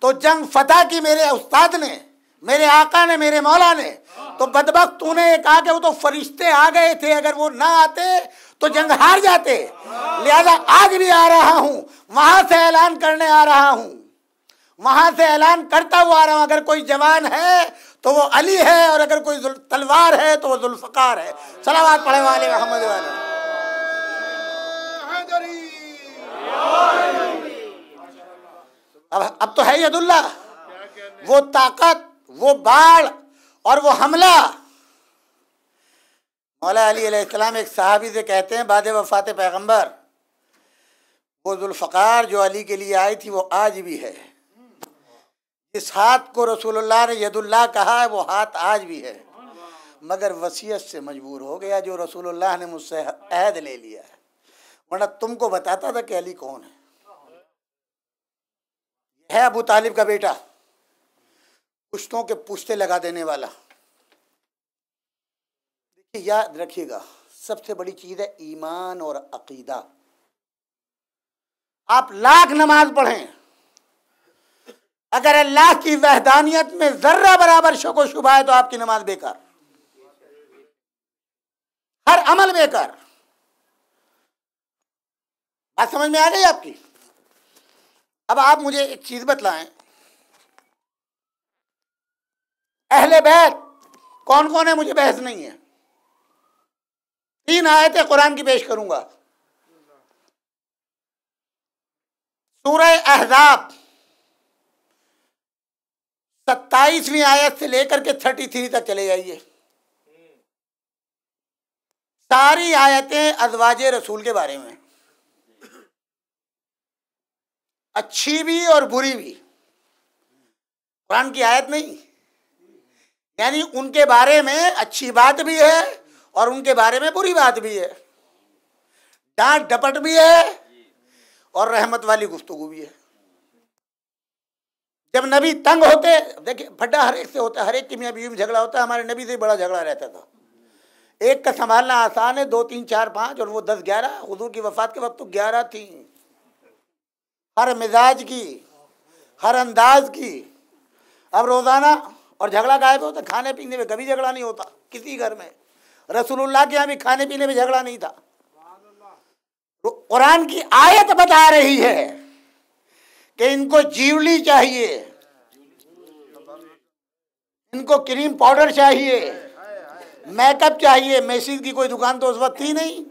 تو جنگ فتح کی میرے استاد نے، میرے آقا نے، میرے مولا نے. تو بدبخت تو نے کہا کہ وہ تو فرشتے آ گئے تھے، اگر وہ نہ آتے تو جنگ ہار جاتے. لہذا آج بھی آ رہا ہوں، وہاں سے اعلان کرنے آ رہا ہوں، وہاں سے اعلان کرتا ہوا آ رہا ہوں. اگر کوئی جوان ہے تو وہ علی ہے اور اگر کوئی تلوار ہے تو وہ ذوالفقار ہے. صلوات پڑھے والے محمد والے. اب تو ہے ید اللہ، وہ طاقت، وہ باڑ اور وہ حملہ. مولا علی علیہ السلام ایک صحابی سے کہتے ہیں بعد وفات پیغمبر، وہ ذوالفقار جو علی کے لیے آئی تھی وہ آج بھی ہے. اس ہاتھ کو رسول اللہ نے ید اللہ کہا ہے، وہ ہاتھ آج بھی ہے. مگر وصیت سے مجبور ہو گیا جو رسول اللہ نے مجھ سے عہد لے لیا ہے، ورنہ تم کو بتاتا تھا کہ علی کون ہے۔ ہے ابو طالب کا بیٹا، پشتوں کے پشتے لگا دینے والا۔ دیکھیے یاد رکھیے گا، سب سے بڑی چیز ہے ایمان اور عقیدہ۔ آپ لاکھ نماز پڑھیں، اگر اللہ کی وحدانیت میں ذرہ برابر شک و شبہ ہے تو آپ کی نماز بیکار، ہر عمل بیکار۔ بات سمجھ میں آ گئی آپ کی؟ اب آپ مجھے ایک چیز بتلائیں، اہل بیت کون کون ہے؟ مجھے بحث نہیں ہے، 3 آیتیں قرآن کی پیش کروں گا۔ سورہ احزاب 27ویں آیت سے لے کر کے 33 تک چلے جائیے، ساری آیتیں ازواج رسول کے بارے میں، اچھی بھی اور بری بھی، قرآن کی آیت نہیں، یعنی ان کے بارے میں اچھی بات بھی ہے اور ان کے بارے میں بری بات بھی ہے، ڈانٹ ڈپٹ بھی ہے اور رحمت والی گفتگو بھی ہے۔ جب نبی تنگ ہوتے، دیکھیں پھڈا ہر ایک سے ہوتا ہے، ہر ایک کی میاں بیوی میں جھگڑا ہوتا ہے، ہمارے نبی سے بڑا جھگڑا رہتا تھا۔ ایک کا سنبھالنا آسان ہے، 2 3 4 5 اور وہ 10 11، حضور کی وفات کے وقت تو 11 تھیں، ہر مزاج کی، ہر انداز کی۔ اب روزانہ اور جھگڑا غائب ہوتا، کھانے پینے میں کبھی جھگڑا نہیں ہوتا کسی گھر میں، رسول اللہ کے یہاں بھی کھانے پینے میں جھگڑا نہیں تھا۔ قرآن کی آیت بتا رہی ہے کہ ان کو جیولی چاہیے، ان کو کریم پاؤڈر چاہیے، میک اپ چاہیے۔ میسیز کی کوئی دکان تو اس وقت تھی نہیں۔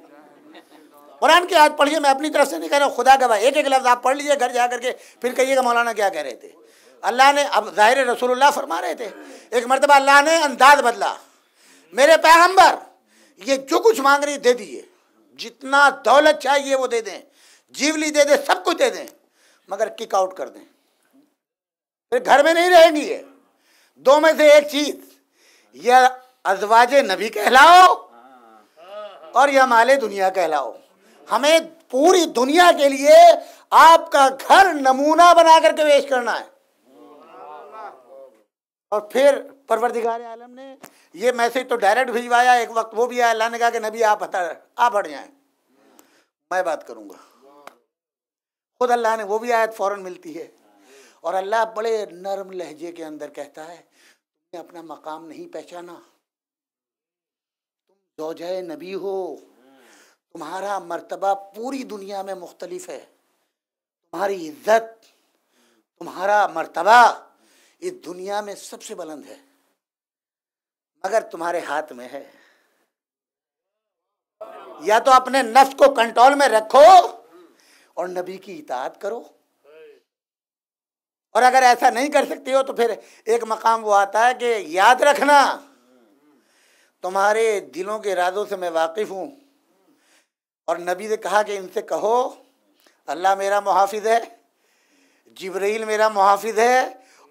قرآن کی آیت پڑھیے، میں اپنی طرف سے نہیں کہہ رہا ہوں، خدا گواہ، ایک ایک لفظ آپ پڑھ لیجئے گھر جا کر کے، پھر کہیے گا مولانا کیا کہہ رہے تھے۔ اللہ نے، اب ظاہر رسول اللہ فرما رہے تھے، ایک مرتبہ اللہ نے انداز بدلا، میرے پیغمبر یہ جو کچھ مانگ رہی دے دیے، جتنا دولت چاہیے وہ دے دیں، جیولی دے دیں، سب کچھ دے دیں، مگر کک آؤٹ کر دیں، پھر گھر میں نہیں رہیں گی۔ یہ 2 میں سے ایک چیز، یا ازواج نبی کہلاؤ اور یا مال دنیا کہلاؤ۔ ہمیں پوری دنیا کے لیے آپ کا گھر نمونہ بنا کر کے پیش کرنا ہے۔ اور پھر پروردگار عالم نے یہ میسج تو ڈائریکٹ بھیجوایا، ایک وقت وہ بھی آیا، اللہ نے کہا کہ نبی آپ ہٹ جائیں، میں بات کروں گا۔ خود اللہ نے، وہ بھی آیت فوراً ملتی ہے، اور اللہ بڑے نرم لہجے کے اندر کہتا ہے تم نے اپنا مقام نہیں پہچانا، تم زوجہ نبی ہو، تمہارا مرتبہ پوری دنیا میں مختلف ہے، تمہاری عزت، تمہارا مرتبہ اس دنیا میں سب سے بلند ہے، مگر تمہارے ہاتھ میں ہے، یا تو اپنے نفس کو کنٹرول میں رکھو اور نبی کی اطاعت کرو، اور اگر ایسا نہیں کر سکتے ہو تو پھر ایک مقام وہ آتا ہے کہ یاد رکھنا تمہارے دلوں کے ارادوں سے میں واقف ہوں، اور نبی نے کہا کہ ان سے کہو اللہ میرا محافظ ہے، جبرائیل میرا محافظ ہے،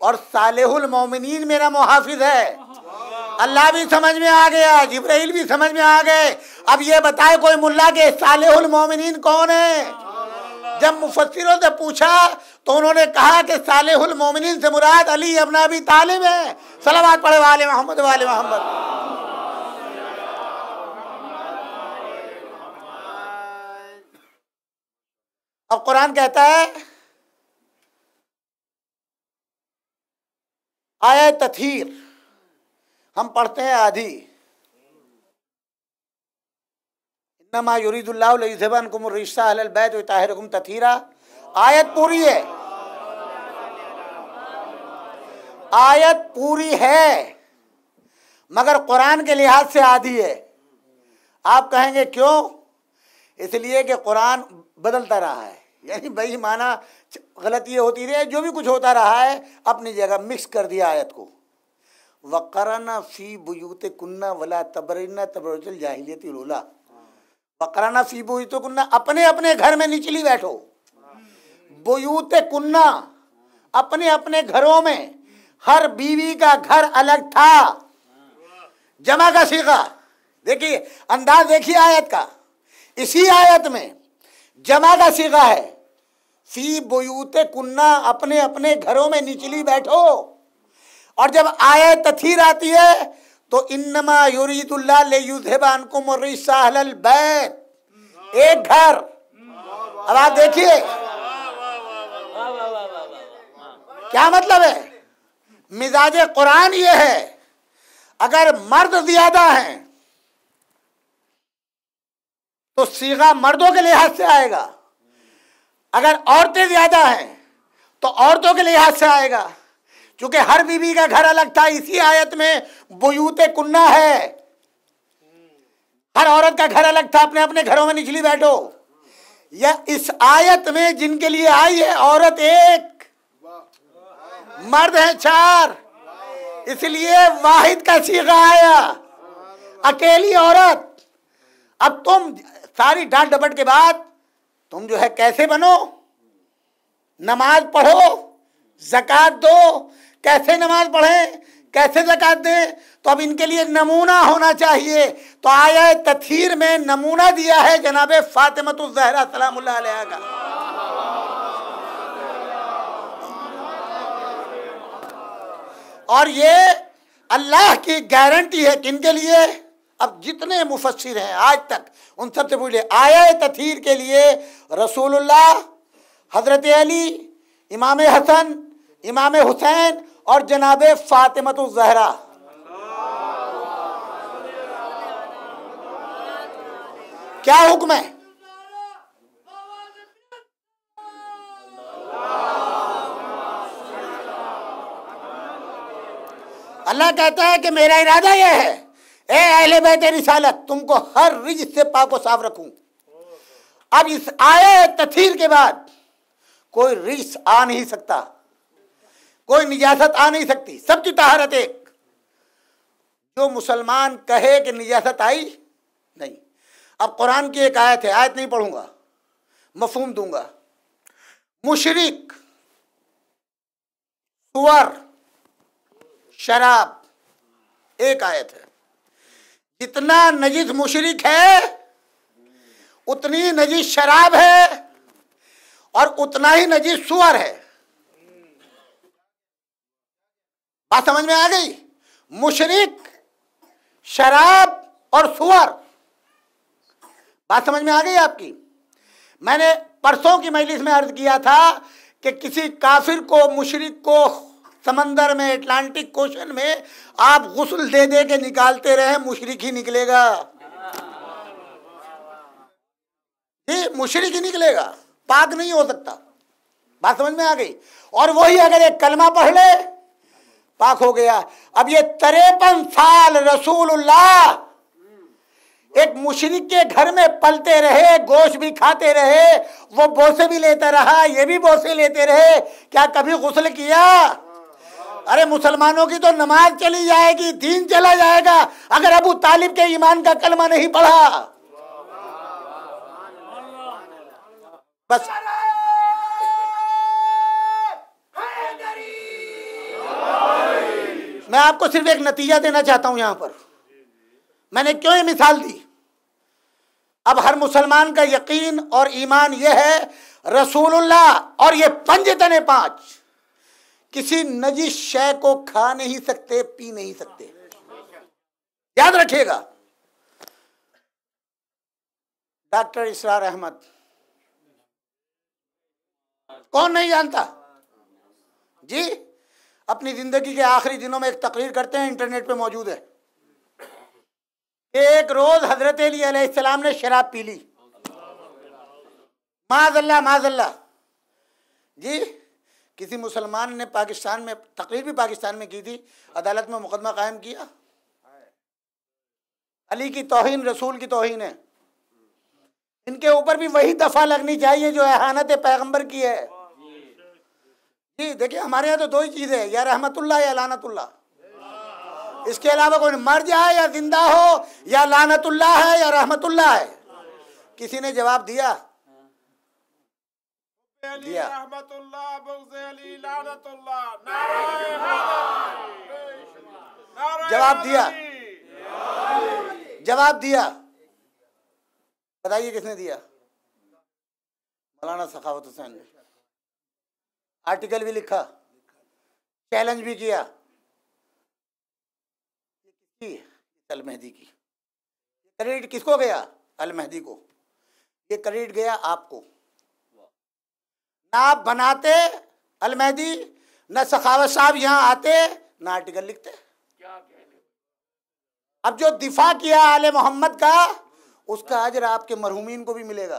اور صالح المومنین میرا محافظ ہے۔ اللہ بھی سمجھ میں آ گیا، جبرائیل بھی سمجھ میں آ گئے۔ اب یہ بتائے کوئی ملا کہ صالح المومنین کون ہے؟ جب مفسروں سے پوچھا تو انہوں نے کہا کہ صالح المومنین سے مراد علی ابن ابی طالب ہے۔ صلوات پڑھے والے محمد والے محمد۔ اب قرآن کہتا ہے، آیہ تطہیر ہم پڑھتے ہیں آدھی، انما یرید اللہ لیذھب عنکم الرجس اہل البیت ویطہرکم تطہیرا، آیت پوری ہے، آیت پوری ہے، مگر قرآن کے لحاظ سے آدھی ہے۔ آپ کہیں گے کیوں؟ اس لیے کہ قرآن بدلتا رہا ہے، یعنی بھائی معنی غلط یہ ہوتی رہی، جو بھی کچھ ہوتا رہا ہے اپنی جگہ مکس کر دیا آیت کو۔ وَقَرَنَ فِي بُيُوتِكُنَّ وَلَا تَبَرَّجْنَ تَبَرُّجَ الْجَاهِلِيَّةِ الْأُولَىٰ، وَقَرَنَ فِي بُيُوتِكُنَّ، اپنے اپنے گھر میں نچلی بیٹھو، بُيُوتِكُنَّ اپنے اپنے گھروں میں، ہر بیوی کا گھر الگ تھا، جمع کا صیغہ دیکھیے، انداز دیکھیے آیت کا، اسی آیت میں جمع کا صیغہ ہے، فی بیوت کنہ، اپنے اپنے گھروں میں نچلی بیٹھو، اور جب آیت تطہیر آتی ہے تو انما یرید اللہ لیذھب عنکم الرجس اہل البیت، ایک گھر۔ اب آپ دیکھیے کیا مطلب ہے، مزاج قرآن یہ ہے، اگر مرد زیادہ ہیں تو صیغہ مردوں کے لحاظ سے آئے گا، اگر عورتیں زیادہ ہیں تو عورتوں کے لحاظ سے آئے گا، کیونکہ ہر بیوی کا گھر الگ تھا۔ اسی آیت میں بیوت کنہ ہے، ہر عورت کا گھر الگ تھا، اپنے اپنے گھروں میں نچلی بیٹھو۔ یا اس آیت میں جن کے لیے آئی ہے عورت ایک، مرد ہیں چار، اس لیے واحد کا صیغہ آیا، اکیلی عورت۔ اب تم ساری ڈانٹ ڈپٹ کے بعد تم جو ہے کیسے بنو، نماز پڑھو، زکوٰۃ دو، کیسے نماز پڑھیں، کیسے زکوٰۃ دیں، تو اب ان کے لیے نمونہ ہونا چاہیے، تو آیہ تطہیر میں نمونہ دیا ہے جناب فاطمۃ الزہرا سلام اللہ علیہا کا۔ اور یہ اللہ کی گارنٹی ہے کن کے لیے، اب جتنے مفسر ہیں آج تک ان سب سے پوچھے، آیہ تطہیر کے لیے رسول اللہ، حضرت علی، امام حسن، امام حسین اور جناب فاطمۃ الزہرا۔ کیا حکم ہے؟ اللہ کہتا ہے کہ میرا ارادہ یہ ہے، اے اہل بیت رسالت، تم کو ہر رجس سے پاک و صاف رکھوں۔ اب اس آیہ تطہیر کے بعد کوئی رجس آ نہیں سکتا، کوئی نجاست آ نہیں سکتی، سب کی طہارت ایک۔ جو مسلمان کہے کہ نجاست آئی نہیں۔ اب قرآن کی ایک آیت ہے، آیت نہیں پڑھوں گا، مفہوم دوں گا۔ مشرک، سور، شراب، ایک آیت ہے۔ جتنا نجس مشرک ہے اتنی نجس شراب ہے اور اتنا ہی نجس سور ہے۔ بات سمجھ میں آ گئی؟ مشرک، شراب اور سور، بات سمجھ میں آ گئی آپ کی؟ میں نے پرسوں کی مجلس میں عرض کیا تھا کہ کسی کافر کو، مشرک کو سمندر میں، اٹلانٹک اوشن میں آپ غسل دے دے کے نکالتے رہے، مشرک ہی نکلے گا۔ جی مشرک ہی نکلے گا، پاک نہیں ہو سکتا۔ بات سمجھ میں آ گئی؟ اور وہی اگر ایک کلمہ پڑھ لے پاک ہو گیا۔ اب یہ 53 سال رسول اللہ ایک مشرک کے گھر میں پلتے رہے، گوشت بھی کھاتے رہے، وہ بوسے بھی لیتا رہا، یہ بھی بوسے لیتے رہے، کیا کبھی غسل کیا؟ ارے مسلمانوں کی تو نماز چلی جائے گی، دین چلا جائے گا اگر ابو طالب کے ایمان کا کلمہ نہیں پڑھا۔ بس میں آپ کو صرف ایک نتیجہ دینا چاہتا ہوں یہاں پر، میں نے کیوں یہ مثال دی۔ اب ہر مسلمان کا یقین اور ایمان یہ ہے، رسول اللہ اور یہ پنجتن پانچ کسی نجس شے کو کھا نہیں سکتے، پی نہیں سکتے، یاد رکھیے گا۔ ڈاکٹر اسرار احمد، کون نہیں جانتا؟ جی اپنی زندگی کے آخری دنوں میں ایک تقریر کرتے ہیں، انٹرنیٹ پہ موجود ہے۔ ایک روز حضرت علی علیہ السلام نے شراب پی لی، معاذ اللہ معاذ اللہ۔ جی کسی مسلمان نے پاکستان میں، تقریر بھی پاکستان میں کی تھی، عدالت میں مقدمہ قائم کیا، علی کی توہین، رسول کی توہین ہے، ان کے اوپر بھی وہی دفعہ لگنی چاہیے جو احانت پیغمبر کی ہے۔ جی دیکھیں ہمارے یہاں تو دو ہی چیزیں ہیں، یا رحمت اللہ یا لعنت اللہ، اس کے علاوہ کوئی مر جائے یا زندہ ہو، یا لعنت اللہ ہے یا رحمت اللہ ہے۔ کسی نے جواب دیا؟ دیا رحمت اللہ، بغض علی لعنت اللہ، جواب دیا۔ جواب دیا، بتائیے کس نے دیا؟ مولانا سخاوت حسین نے آرٹیکل بھی لکھا، چیلنج بھی کیا. المہدی کی کریڈٹ کس کو گیا؟ المہدی کو. یہ کریڈٹ گیا آپ کو. نہ آپ بناتے المہدی، نہ سخاوت صاحب یہاں آتے، نہ آرٹیکل لکھتے. اب جو دفاع کیا آل محمد کا، اس کا اجر آپ کے مرحومین کو بھی ملے گا.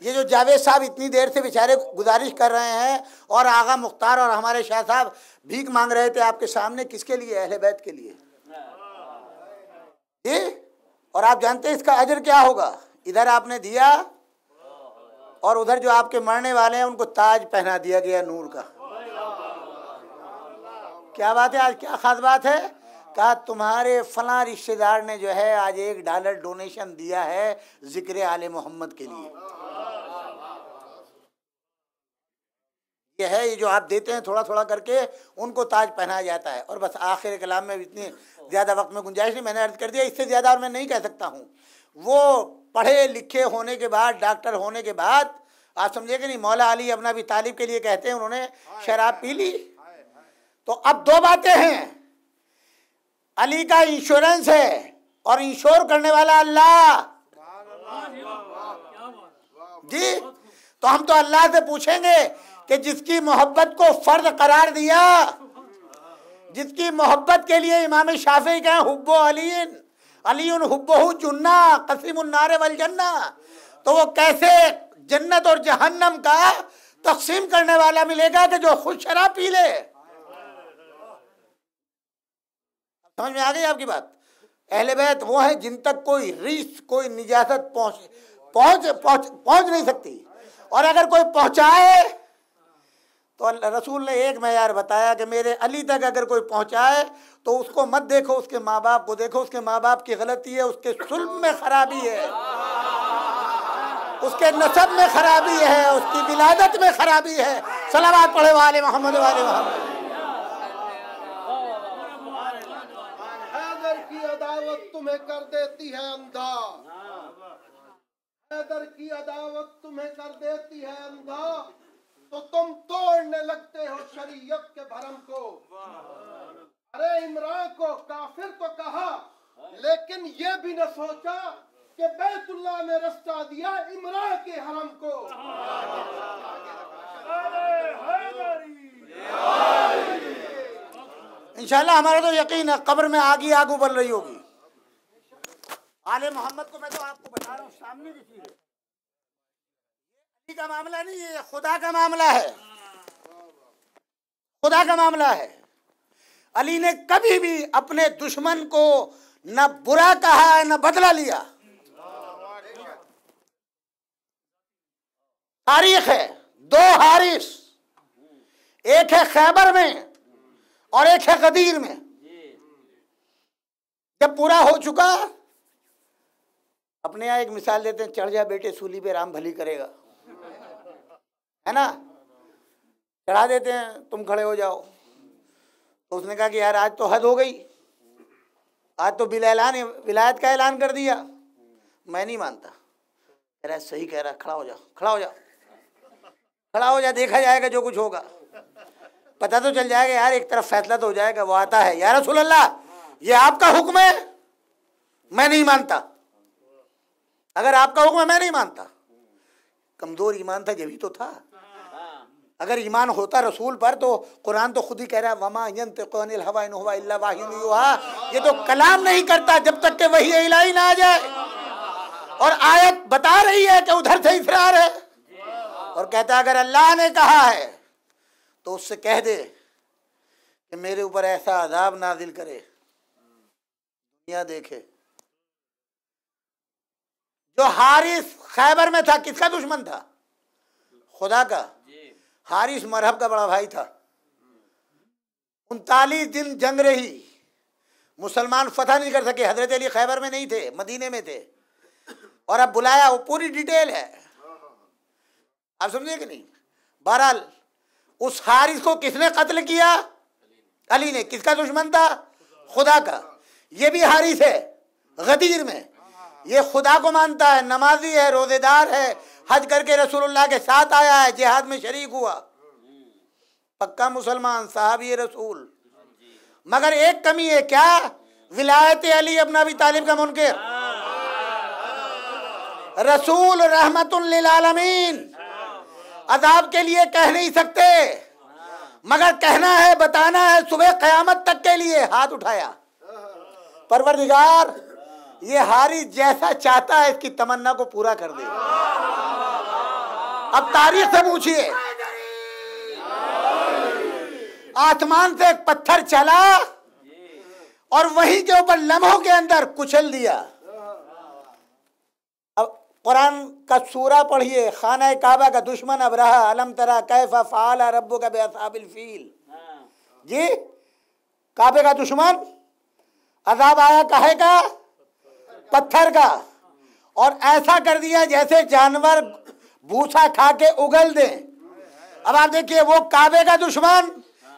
یہ جو جاوید صاحب اتنی دیر سے بیچارے گزارش کر رہے ہیں، اور آغا مختار اور ہمارے شاہ صاحب بھیک مانگ رہے تھے آپ کے سامنے، کس کے لیے؟ اہل بیت کے لیے. اور آپ جانتے ہیں اس کا اجر کیا ہوگا؟ ادھر آپ نے دیا، اور ادھر جو آپ کے مرنے والے ہیں ان کو تاج پہنا دیا گیا نور کا. کیا بات ہے؟ آج کیا خاص بات ہے؟ کہا تمہارے فلاں رشتہ دار نے جو ہے آج $1 ڈونیشن دیا ہے ذکر آل محمد کے لیے. یہ ہے، یہ جو آپ دیتے ہیں تھوڑا تھوڑا کر کے، ان کو تاج پہنایا جاتا ہے. اور بس آخر کلام میں اتنی زیادہ وقت میں گنجائش نہیں، میں نے عرض کر دیا، اس سے زیادہ اور میں نہیں کہہ سکتا ہوں. وہ پڑھے لکھے ہونے کے بعد، ڈاکٹر ہونے کے بعد، آپ سمجھے کہ نہیں، مولا علی ابن ابی طالب کے لیے کہتے ہیں انہوں نے شراب پی لی. تو اب دو باتیں ہیں، علی کا انشورنس ہے اور انشور کرنے والا اللہ. جی، تو ہم تو اللہ سے پوچھیں گے کہ جس کی محبت کو فرض قرار دیا، جس کی محبت کے لیے امام شافعی کہیں حب علی علی حبہ جنہ قسیم النار والجنہ، تو وہ کیسے جنت اور جہنم کا تقسیم کرنے والا ملے گا کہ جو خود شراب پی لے؟ سمجھ میں آ گئی آپ کی بات؟ اہل بیت وہ ہیں جن تک کوئی ریس، کوئی نجاست پہنچ نہیں سکتی. اور اگر کوئی پہنچائے تو رسول نے ایک معیار بتایا کہ میرے علی تک اگر کوئی پہنچائے تو اس کو مت دیکھو، اس کے ماں باپ کو دیکھو. اس کے ماں باپ کی غلطی ہے، اس کے صلب میں خرابی ہے، اس کے نسب میں خرابی ہے، اس کی ولادت میں خرابی ہے. صلوات پڑھے والے محمد والے محمد. حیدر کی عداوت تمہیں کر دیتی ہے اندھا، حیدر کی عداوت تمہیں کر دیتی ہے اندھا، تو تم توڑنے لگتے ہو شریعت کے بھرم کو. ارے عمران کو کافر تو کہا، لیکن یہ بھی نہ سوچا کہ بیت اللہ نے رستہ دیا عمران کے حرم کو. انشاءاللہ ہمارا تو یقین ہے قبر میں آگ ہی آگ ابل رہی ہوگی. آل محمد کو میں تو آپ کو بتا رہا ہوں، سامنے کی چیز ہے. یہ علی کا معاملہ نہیں، یہ خدا کا معاملہ ہے، خدا کا معاملہ ہے. علی نے کبھی بھی اپنے دشمن کو نہ برا کہا ہے، نہ بدلہ لیا. تاریخ ہے، 2 حارث، ایک ہے خیبر میں اور ایک ہے غدیر میں. جب پورا ہو چکا، اپنے یہاں ایک مثال دیتے ہیں، چڑھ جا بیٹے سولی پہ رام بھلی کرے گا، ہے نا؟ چڑھا دیتے ہیں، تم کھڑے ہو جاؤ. تو اس نے کہا کہ یار آج تو حد ہو گئی، آج تو ولایت کا اعلان کر دیا، میں نہیں مانتا. کہہ رہا صحیح کہہ رہا، کھڑا ہو جا، کھڑا ہو جا، کھڑا ہو جا، دیکھا جائے گا جو کچھ ہوگا، پتہ تو چل جائے گا یار، ایک طرف فیصلہ تو ہو جائے گا. وہ آتا ہے، یا رسول اللہ یہ آپ کا حکم ہے، میں نہیں مانتا. اگر آپ کا حکم ہے میں نہیں مانتا. کمزور ایمان تھا، جبھی تو تھا. اگر ایمان ہوتا رسول پر تو قرآن تو خود ہی کہہ رہا ہے وما ينطق عن الهوى ان هو الا وحی یوحی. یہ تو کلام نہیں کرتا جب تک کہ وحی الہی نہ آ جائے. اور آیت بتا رہی ہے کہ ادھر سے اصرار ہے، اور کہتا ہے اگر اللہ نے کہا ہے تو اس سے کہہ دے کہ میرے اوپر ایسا عذاب نازل کرے دنیا دیکھے. جو حارث خیبر میں تھا کس کا دشمن تھا؟ خدا کا. حارث مرہب کا بڑا بھائی تھا. 39 دن جنگ رہی، مسلمان فتح نہیں کر سکے. حضرت علی خیبر میں نہیں تھے، مدینے میں تھے. اور اب بلایا، وہ پوری ڈیٹیل ہے، آپ سمجھے کہ نہیں؟ بہرحال اس حارث کو کس نے قتل کیا؟ علی نے. کس کا دشمن تھا؟ خدا کا. یہ بھی حارث ہے غدیر میں، یہ خدا کو مانتا ہے، نمازی ہے، روزے دار ہے، حج کر کے رسول اللہ کے ساتھ آیا ہے، جہاد میں شریک ہوا، پکا مسلمان، صحابی رسول، مگر ایک کمی ہے، کیا؟ ولایت علی ابن ابی طالب کا منکر، رسول رحمت للعالمین، عذاب کے لیے کہہ نہیں سکتے، مگر کہنا ہے، بتانا ہے، صبح قیامت تک کے لیے ہاتھ اٹھایا، پروردگار یہ حارث جیسا چاہتا ہے اس کی تمنا کو پورا کر دے۔ اب تاریخ سے پوچھئے، آسمان سے ایک پتھر چلا اور وہیں کے اوپر لمحوں کے اندر کچل دیا۔ اب قرآن کا سورہ پڑھیے، خانہ کعبہ کا دشمن ابرہہ، الم تری کیف فعل ربک باصحاب الفیل، جی کعبے کا دشمن، عذاب آیا کہے گا پتھر کا، اور ایسا کر دیا جیسے جانور بھوسا کھا کے اگل دیں۔ اب آپ دیکھیے، وہ کعبے کا دشمن،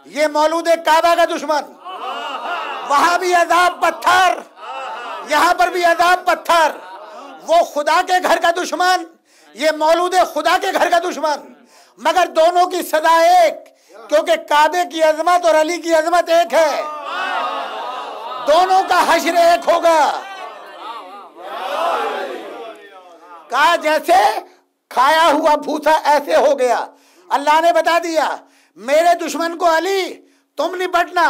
یہ مولود کعبہ کا دشمن، وہاں بھی عذاب پتھر، یہاں پر بھی عذاب پتھر، وہ خدا کے گھر کا دشمن، یہ مولود خدا کے گھر کا دشمن، مگر دونوں کی سزا ایک، کیونکہ کعبے کی عظمت اور علی کی عظمت ایک ہے، دونوں کا حشر ایک ہوگا۔ کہا جیسے کھایا ہوا بھوسا ایسے ہو گیا۔ اللہ نے بتا دیا، میرے دشمن کو علی تم نپٹنا،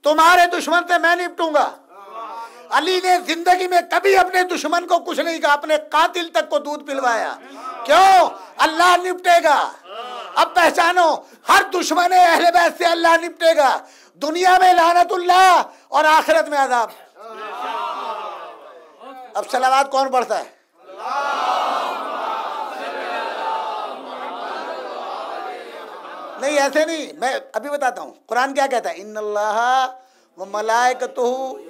تمہارے دشمن سے میں نپٹوں گا۔ علی نے زندگی میں کبھی اپنے دشمن کو کچھ نہیں کہا، اپنے قاتل تک کو دودھ پلوایا، کیوں؟ اللہ نپٹے گا۔ اب پہچانو، ہر دشمن اہل بیت سے اللہ نپٹے گا، دنیا میں لعنت اللہ اور آخرت میں عذاب۔ اب صلوات کون پڑھتا ہے؟ نہیں ایسے نہیں، میں ابھی بتاتا ہوں قرآن کیا کہتا ہے، ان اللہ وملائکتہ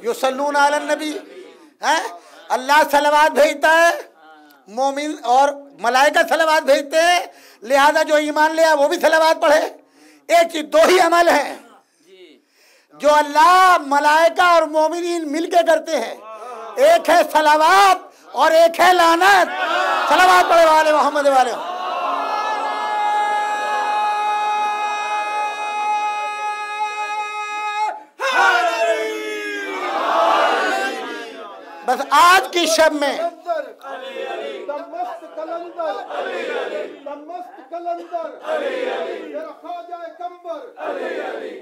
یصلون علی النبی، اللہ صلوات بھیجتا ہے، مومن اور ملائکہ صلوات بھیجتے ہیں، لہذا جو ایمان لے آئے وہ بھی صلوات پڑھے۔ ایک چیز، دو ہی عمل ہیں جو اللہ، ملائکہ اور مومنین مل کے کرتے ہیں، ایک ہے صلوات اور ایک ہے لعنت۔ صلوات پڑھے والے محمد والے ہوں۔ بس آج کی شب میں میرا خواجہ کمبر،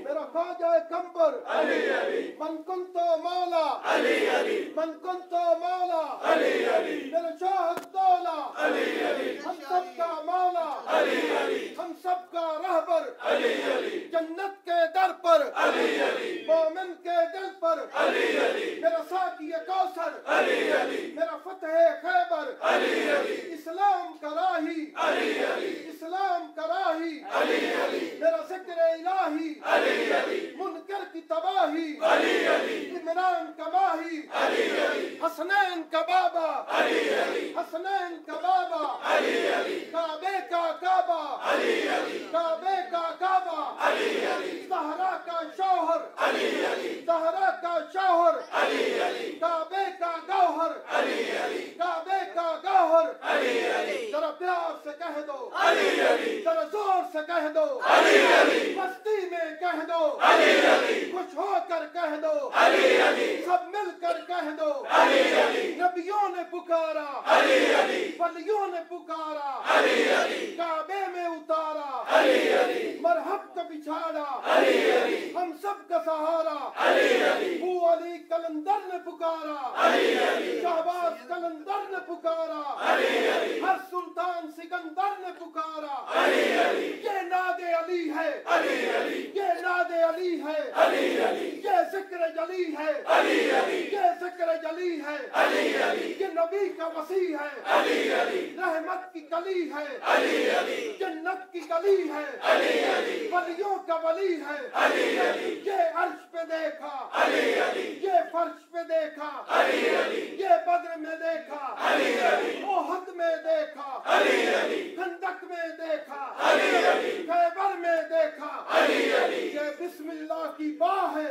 میرا خواجہ کمبر، من کنت مولا، من کنت مولا، میرا شاہ الدولہ، ہم سب کا مولا، ہم سب کا رہبر، جنت کے در پر، مومن کے دل پر، میرا ساقی کوثر، میرا فتح خیبر، اسلام کا راہی، اسلام کا راہی، میرا ذکر الہی، منکر کی تباہی، عمران کا ماہی، حسنین کا بابا، حسنین کا بابا، کعبے کا کعبہ، کعبے کا کعبہ، زہرا کا شوہر، زہرا کا شوہر، کعبے کا گوہر، کعبے کا گوہر، ذرا پیار سے کہہ دو، ذرا زور سے کہہ دو، مستی میں کہہ دو، کچھ ہو کر کہہ دو، سب مل کر کہہ دو، نبیوں نے پکارا، ولیوں نے پکارا، کعبے میں اتارا، مرحب کا بچھاڑا، ہم سب کا سہارا، وہ علی کلندر نے پکارا، شہباز کلندر نے پکارا، ہر سلطان سکندر نے پکارا، یہ ناد علی ہے، یہ ناد علی ہے، یہ ذکر جلی ہے، یہ ذکر جلی ہے، یہ نبی کا مسیح ہے، رحمت کی کلی ہے، جنت کی گلی ہے، ولیوں کا ولی ہے، یہ عرش پہ دیکھا، یہ فرش پہ دیکھا، یہ بدر میں دیکھا، احد میں دیکھا، خندق میں دیکھا، خیبر میں دیکھا، یہ بسم اللہ کی باہ ہے،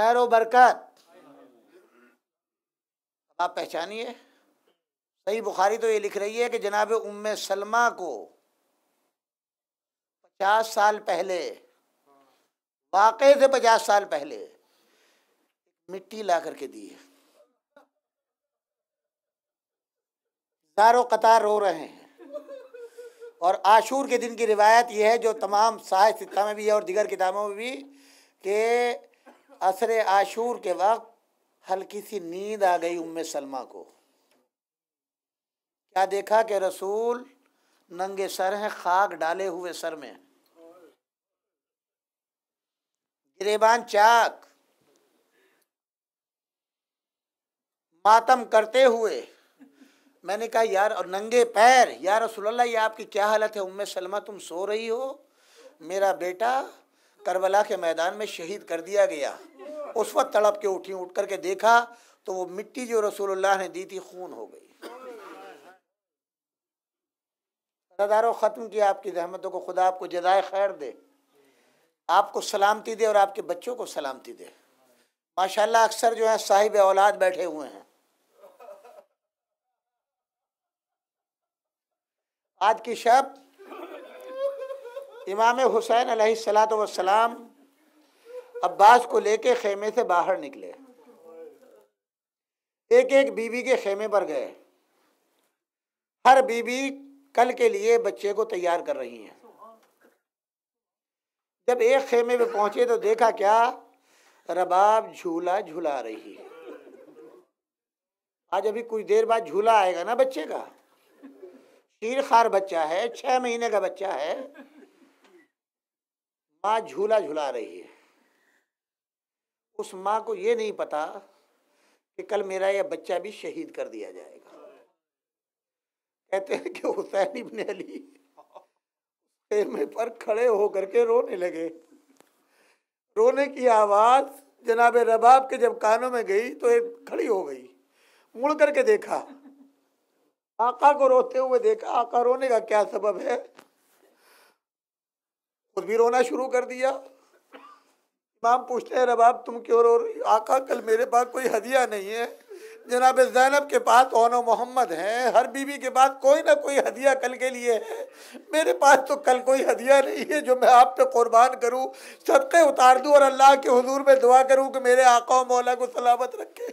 خیر و برکت آپ پہچانیے. صحیح بخاری تو یہ لکھ رہی ہے کہ جناب ام سلمہ کو 50 سال پہلے، واقعے سے 50 سال پہلے مٹی لا کر کے دی ہے. زاروں قطار رو رہے ہیں. اور عاشور کے دن کی روایت یہ ہے جو تمام صحاح ستہ میں بھی ہے اور دیگر کتابوں میں بھی، کہ عصر عاشور کے وقت ہلکی سی نیند آ گئی ام سلمہ کو. کیا دیکھا کہ رسول ننگے سر ہیں، خاک ڈالے ہوئے سر میں، گریبان چاک، ماتم کرتے ہوئے. میں نے کہا یار، اور ننگے پیر، یا رسول اللہ یہ آپ کی کیا حالت ہے؟ ام سلمہ تم سو رہی ہو، میرا بیٹا کربلا کے میدان میں شہید کر دیا گیا. اس وقت تڑپ کے اٹھی، اٹھ کر کے دیکھا تو وہ مٹی جو رسول اللہ نے دی تھی خون ہو گئی. دارو ختم کیا آپ کی زحمتوں کو، خدا آپ کو جزائے خیر دے، آپ کو سلامتی دے اور آپ کے بچوں کو سلامتی دے. ماشاءاللہ اکثر جو ہیں صاحب اولاد بیٹھے ہوئے ہیں. آج کی شب امام حسین علیہ الصلاۃ والسلام عباس کو لے کے خیمے سے باہر نکلے، ایک ایک بیوی کے خیمے پر گئے. ہر بیوی کل کے لیے بچے کو تیار کر رہی ہیں. جب ایک خیمے پہ پہنچے تو دیکھا کیا؟ رباب جھولا جھلا رہی ہے. آج ابھی کچھ دیر بعد جھولا آئے گا نا بچے کا، شیر خار بچہ ہے، 6 مہینے کا بچہ ہے، ماں جھولا جھلا رہی ہے. اس ماں کو یہ نہیں پتا کہ کل میرا یہ بچہ بھی شہید کر دیا جائے گا. کہتے ہیں کہ حسین ابن علی خیمے پر کھڑے ہو کر کے رونے لگے. رونے کی آواز جناب رباب کے جب کانوں میں گئی تو ایک کھڑی ہو گئی. مڑ کر کے دیکھا، آقا کو روتے ہوئے دیکھا. آقا رونے کا کیا سبب ہے؟ خود بھی رونا شروع کر دیا. امام پوچھتے ہیں رباب تم کیوں رو رہی؟ آقا کل میرے پاس کوئی ہدیہ نہیں ہے. جناب زینب کے پاس اون و محمد ہیں، ہر بیوی کے پاس کوئی نہ کوئی ہدیہ کل کے لیے ہے. میرے پاس تو کل کوئی ہدیہ نہیں ہے جو میں آپ پہ قربان کروں، صدقے اتار دوں اور اللہ کے حضور میں دعا کروں کہ میرے آقا و مولا کو سلامت رکھے.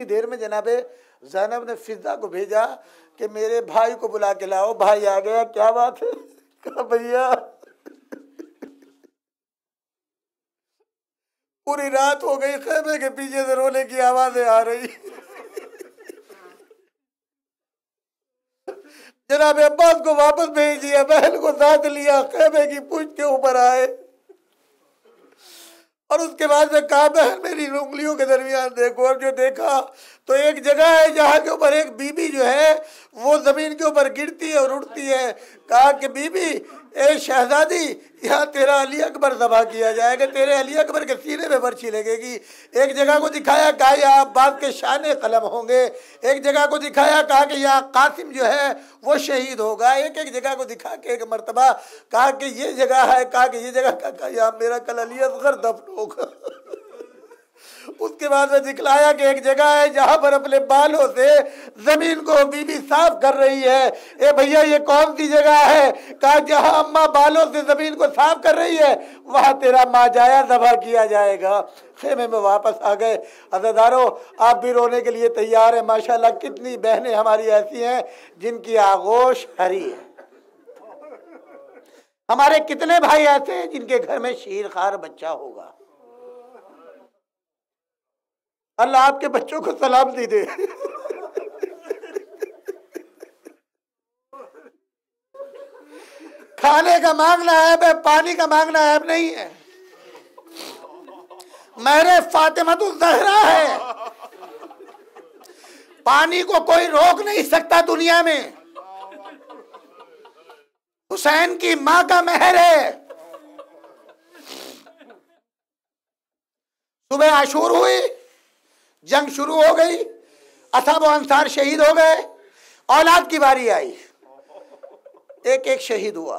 اتنی دیر میں جناب زینب نے فضہ کو بھیجا کہ میرے بھائی کو بلا کے لاؤ. بھائی آ گیا. کیا بات ہے؟ کہا بھیا پوری رات ہو گئی، خیمے کے پیچھے سے رونے کی آوازیں آ رہی. جناب عباس کو واپس بھیج دیا، بہن کو ساتھ لیا، خیمے کی پشت کے اوپر آئے اور اس کے بعد میں کہا بہن میری انگلیوں کے درمیان دیکھو. اور جو دیکھا تو ایک جگہ ہے جہاں کے اوپر ایک بی بی جو ہے وہ زمین کے اوپر گرتی ہے اور اٹھتی ہے. کہا کہ بی بی اے شہزادی، یہاں تیرا علی اکبر ذبح کیا جائے گا، تیرے علی اکبر کے سینے میں برچھی لگے گی. ایک جگہ کو دکھایا، کہا یہاں عباس کے شان قلم ہوں گے. ایک جگہ کو دکھایا، کہا کہ یہاں قاسم جو ہے وہ شہید ہوگا. ایک ایک جگہ کو دکھا کے ایک مرتبہ کہا کہ یہ جگہ ہے، کہا کہ یہ جگہ، کہا یہاں میرا کل علی اصغر دفن ہوگا. اس کے بعد میں دکھلایا کہ ایک جگہ ہے جہاں پر اپنے بالوں سے زمین کو بی بی صاف کر رہی ہے. اے بھیا یہ کون سی جگہ ہے؟ کہا جہاں اماں بالوں سے زمین کو صاف کر رہی ہے وہاں تیرا ماجایا ذبح کیا جائے گا. خیمے میں واپس آ گئے. عزیزانو آپ بھی رونے کے لیے تیار ہیں. ماشاءاللہ کتنی بہنیں ہماری ایسی ہیں جن کی آغوش ہری ہے. ہمارے کتنے بھائی ایسے ہیں جن کے گھر میں شیر خوار بچہ ہوگا. اللہ آپ کے بچوں کو سلامتی دے. کھانے کا مانگنا عیب ہے، پانی کا مانگنا عیب نہیں ہے. میرے فاطمۃ الزہرا ہے، پانی کو کوئی روک نہیں سکتا دنیا میں. حسین کی ماں کا مہر ہے. صبح عاشور ہوئی، جنگ شروع ہو گئی، اصحاب و انصار شہید ہو گئے. اولاد کی باری آئی، ایک ایک شہید ہوا.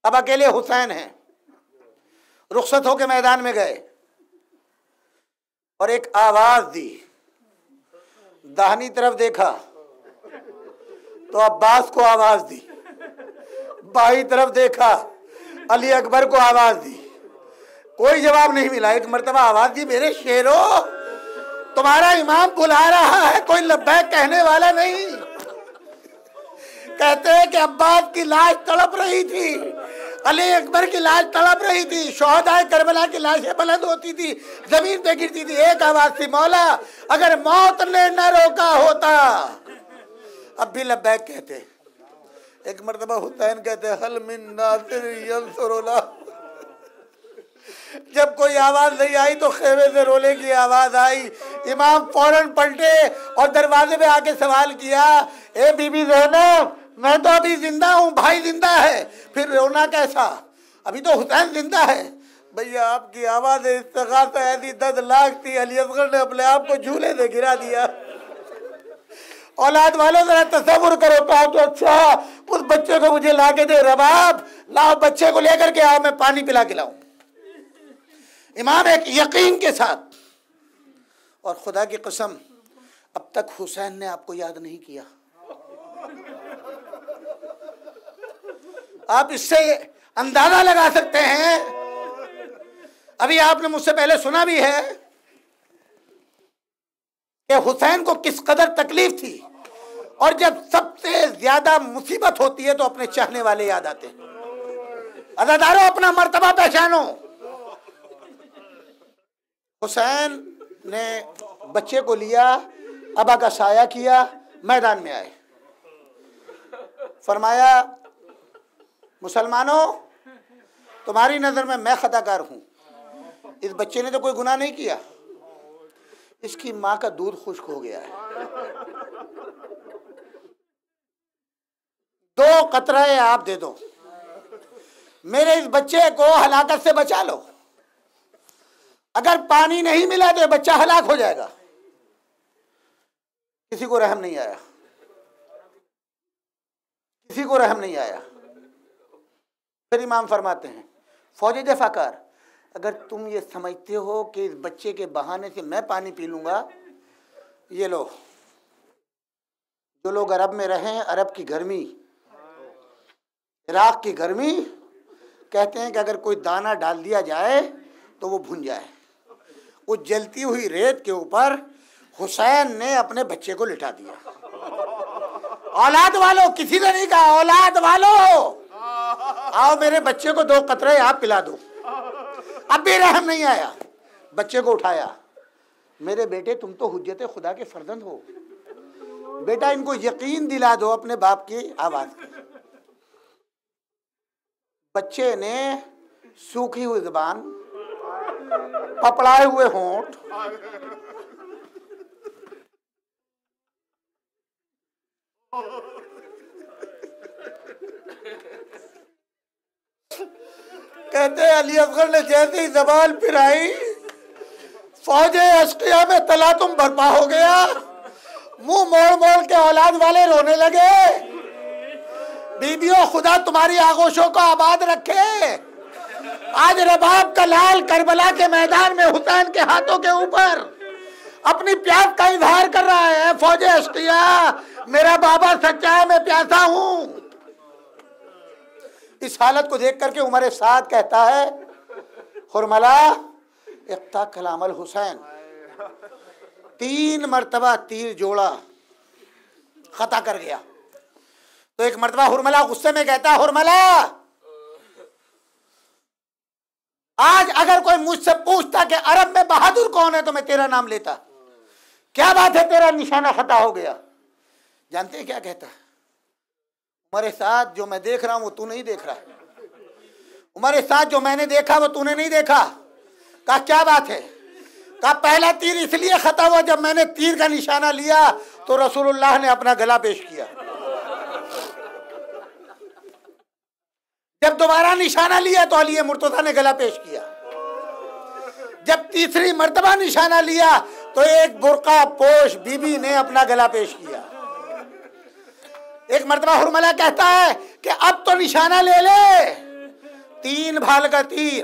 اب اکیلے حسین ہیں. رخصت ہو کے میدان میں گئے اور ایک آواز دی، داہنی طرف دیکھا تو عباس کو آواز دی، بائیں طرف دیکھا علی اکبر کو آواز دی، کوئی جواب نہیں ملا۔ ایک مرتبہ آواز دی، میرے شیرو تمہارا امام بلا رہا ہے، کوئی لبیک کہنے والا نہیں۔ کہتے ہیں کہ عباس کی لاش تڑپ رہی تھی، علی اکبر کی لاش تڑپ رہی تھی، شہداء کربلا کی لاشیں بلند ہوتی تھی، زمین پہ گرتی تھی، ایک آواز تھی، مولا اگر موت نے نہ روکا ہوتا۔ اب بھی لبیک کہتے۔ ایک مرتبہ حسین کہتے حل من ناصر ینصرنا، جب کوئی آواز نہیں آئی تو خیمے سے رولے کی آواز آئی، امام فوراً پلٹے اور دروازے پہ آ کے سوال کیا، اے بی بی زینب میں تو ابھی زندہ ہوں، بھائی زندہ ہے، پھر رونا کیسا؟ ابھی تو حسین زندہ ہے۔ بھیا آپ کی آواز استغاثہ ایسی 10 لاکھ تھی، علی اصغر نے اپنے آپ کو جھولے سے گرا دیا۔ اولاد والوں ذرا تصور کرو، کہا تو اچھا اس بچے کو مجھے لا کے دے، رباب لاؤ بچے کو لے کر کے آؤ، میں پانی پلا کے لاؤں۔ امام ایک یقین کے ساتھ، اور خدا کی قسم اب تک حسین نے آپ کو یاد نہیں کیا۔ آپ اس سے اندازہ لگا سکتے ہیں، ابھی آپ نے مجھ سے پہلے سنا بھی ہے کہ حسین کو کس قدر تکلیف تھی، اور جب سب سے زیادہ مصیبت ہوتی ہے تو اپنے چاہنے والے یاد آتے ہیں۔ عزادارو اپنا مرتبہ پہچانو۔ حسین نے بچے کو لیا، ابا کا سایہ کیا، میدان میں آئے، فرمایا مسلمانوں تمہاری نظر میں خطا کار ہوں، اس بچے نے تو کوئی گناہ نہیں کیا، اس کی ماں کا دودھ خشک ہو گیا ہے، 2 قطرے آپ دے دو، میرے اس بچے کو ہلاکت سے بچا لو، اگر پانی نہیں ملا تو یہ بچہ ہلاک ہو جائے گا۔ کسی کو رحم نہیں آیا، کسی کو رحم نہیں آیا۔ پھر امام فرماتے ہیں فوج دفاع کار، اگر تم یہ سمجھتے ہو کہ اس بچے کے بہانے سے میں پانی پی لوں گا، یہ لو، جو لوگ عرب میں رہیں، عرب کی گرمی، عراق کی گرمی، کہتے ہیں کہ اگر کوئی دانہ ڈال دیا جائے تو وہ بھن جائے۔ وہ جلتی ہوئی ریت کے اوپر حسین نے اپنے بچے کو لٹا دیا۔ اولاد والو، کسی نے نہیں کہا اولاد والو آؤ میرے بچے کو 2 قطرے آپ پلا دو، اب بھی رحم نہیں آیا۔ بچے کو اٹھایا، میرے بیٹے تم تو حجت خدا کے فرزند ہو، بیٹا ان کو یقین دلا دو اپنے باپ کی آواز کی۔ بچے نے سوکھی ہوئی زبان، پپڑائے ہوئے ہونٹ، کہتے علی اصغر نے جیسے ہی زبان پھرائی، فوج اشقیاء میں تلاطم برپا ہو گیا، منہ موڑ موڑ کے اولاد والے رونے لگے۔ بیبیوں خدا تمہاری آغوشوں کو آباد رکھے۔ آج رباب کا لال کربلا کے میدان میں حسین کے ہاتھوں کے اوپر اپنی پیاس کا اظہار کر رہا ہے، فوج اشقیاء میرا بابا سچا ہے، میں پیاسا ہوں۔ اس حالت کو دیکھ کر کے عمر سعد کہتا ہے حرملہ اقطع کلام الحسین، 3 مرتبہ تیر جوڑا، خطا کر گیا۔ تو ایک مرتبہ حرملہ غصے میں کہتا ہے حرملہ آج اگر کوئی مجھ سے پوچھتا کہ عرب میں بہادر کون ہے تو میں تیرا نام لیتا، کیا بات ہے تیرا نشانہ خطا ہو گیا؟ جانتے ہیں کیا کہتا ہے؟ عمر سعد جو میں دیکھ رہا ہوں وہ تو نہیں دیکھ رہا، عمر سعد جو میں نے دیکھا وہ تو نے نہیں دیکھا۔ کہا کیا بات ہے؟ کہا پہلا تیر اس لیے خطا ہوا جب میں نے تیر کا نشانہ لیا تو رسول اللہ نے اپنا گلا پیش کیا، جب دوبارہ نشانہ لیا تو علی مرتضیٰ نے گلا پیش کیا، جب تیسری مرتبہ نشانہ لیا تو ایک برقع پوش بی بی نے اپنا گلا پیش کیا۔ ایک مرتبہ حرملہ کہتا ہے کہ اب تو نشانہ لے لے، 3 بھال کا تیر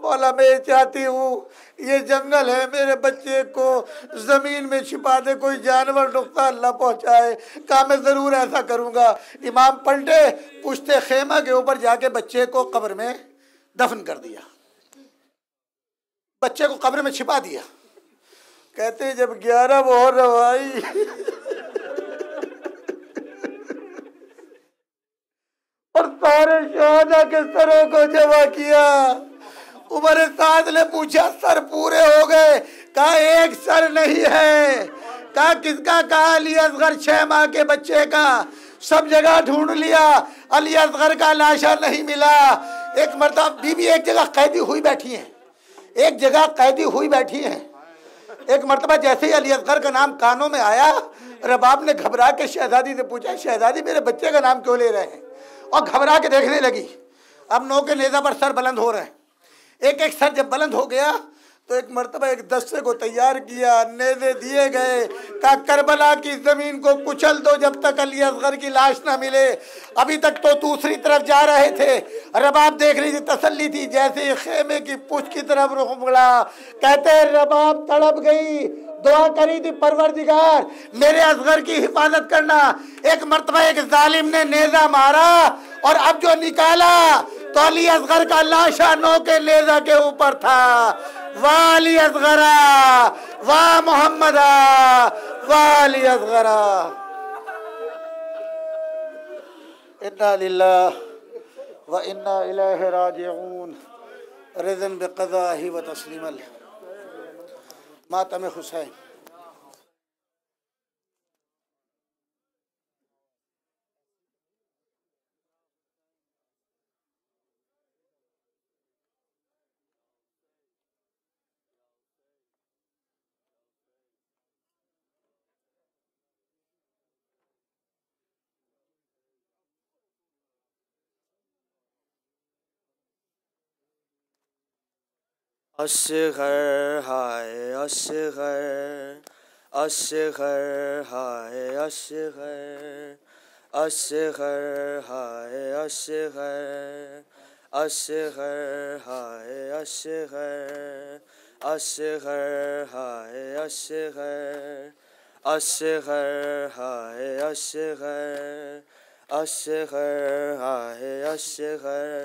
مولا میں چاہتی ہوں یہ جنگل ہے، میرے بچے کو زمین میں چھپا دے، کوئی جانور نقطہ اللہ پہنچائے۔ کہا میں ضرور ایسا کروں گا۔ امام پلٹے، پشتے خیمہ کے اوپر جا کے بچے کو قبر میں دفن کر دیا، بچے کو قبر میں چھپا دیا۔ کہتے جب 11 محرم آئی اور سارے شہداء کے سروں کو جمع کیا، عمر سعد نے پوچھا سر پورے ہو گئے؟ کہا ایک سر نہیں ہے۔ کہا کس کا؟ کہا علی اصغر 6 ماہ کے بچے کا۔ سب جگہ ڈھونڈ لیا، علی اصغر کا لاشا نہیں ملا۔ ایک مرتبہ بی بی ایک جگہ قیدی ہوئی بیٹھی ہیں، ایک جگہ قیدی ہوئی بیٹھی ہیں۔ ایک مرتبہ جیسے ہی علی اصغر کا نام کانوں میں آیا، رباب نے گھبرا کے شہزادی سے پوچھا شہزادی میرے بچے کا نام کیوں لے رہے ہیں؟ اور گھبرا کے دیکھنے لگی۔ اب نو کے نیزہ پر سر بلند ہو رہے ہیں، ایک ایک سر جب بلند ہو گیا تو ایک مرتبہ ایک دستے کو تیار کیا، نیزے دیے گئے، کہا کربلا کی زمین کو کچل دو جب تک علی اصغر کی لاش نہ ملے۔ ابھی تک تو دوسری طرف جا رہے تھے، رباب دیکھ رہی تھی، تسلی تھی۔ جیسے ہی خیمے کی پشت کی طرف رخ مڑا، کہتے رباب تڑپ گئی، دعا کری تھی پروردگار میرے اصغر کی حفاظت کرنا۔ ایک مرتبہ ایک ظالم نے نیزہ مارا اور اب جو نکالا تو علی اصغر کا لاشا نو کے نیزہ کے اوپر تھا۔ واہ علی اصغرا، واہ محمدہ، واہ علی اصغرا۔ انا للہ و انا الیہ راجعون۔ رضا بقضائہ و تسلیما۔ ماتم حسین۔ اصغر ہائے اصغر، اصغر ہائے اصغر، اصغر ہائے اصغر، اصغر ہائے اصغر، اصغر ہائے اصغر، اصغر ہائے اصغر، اصغر ہائے اصغر۔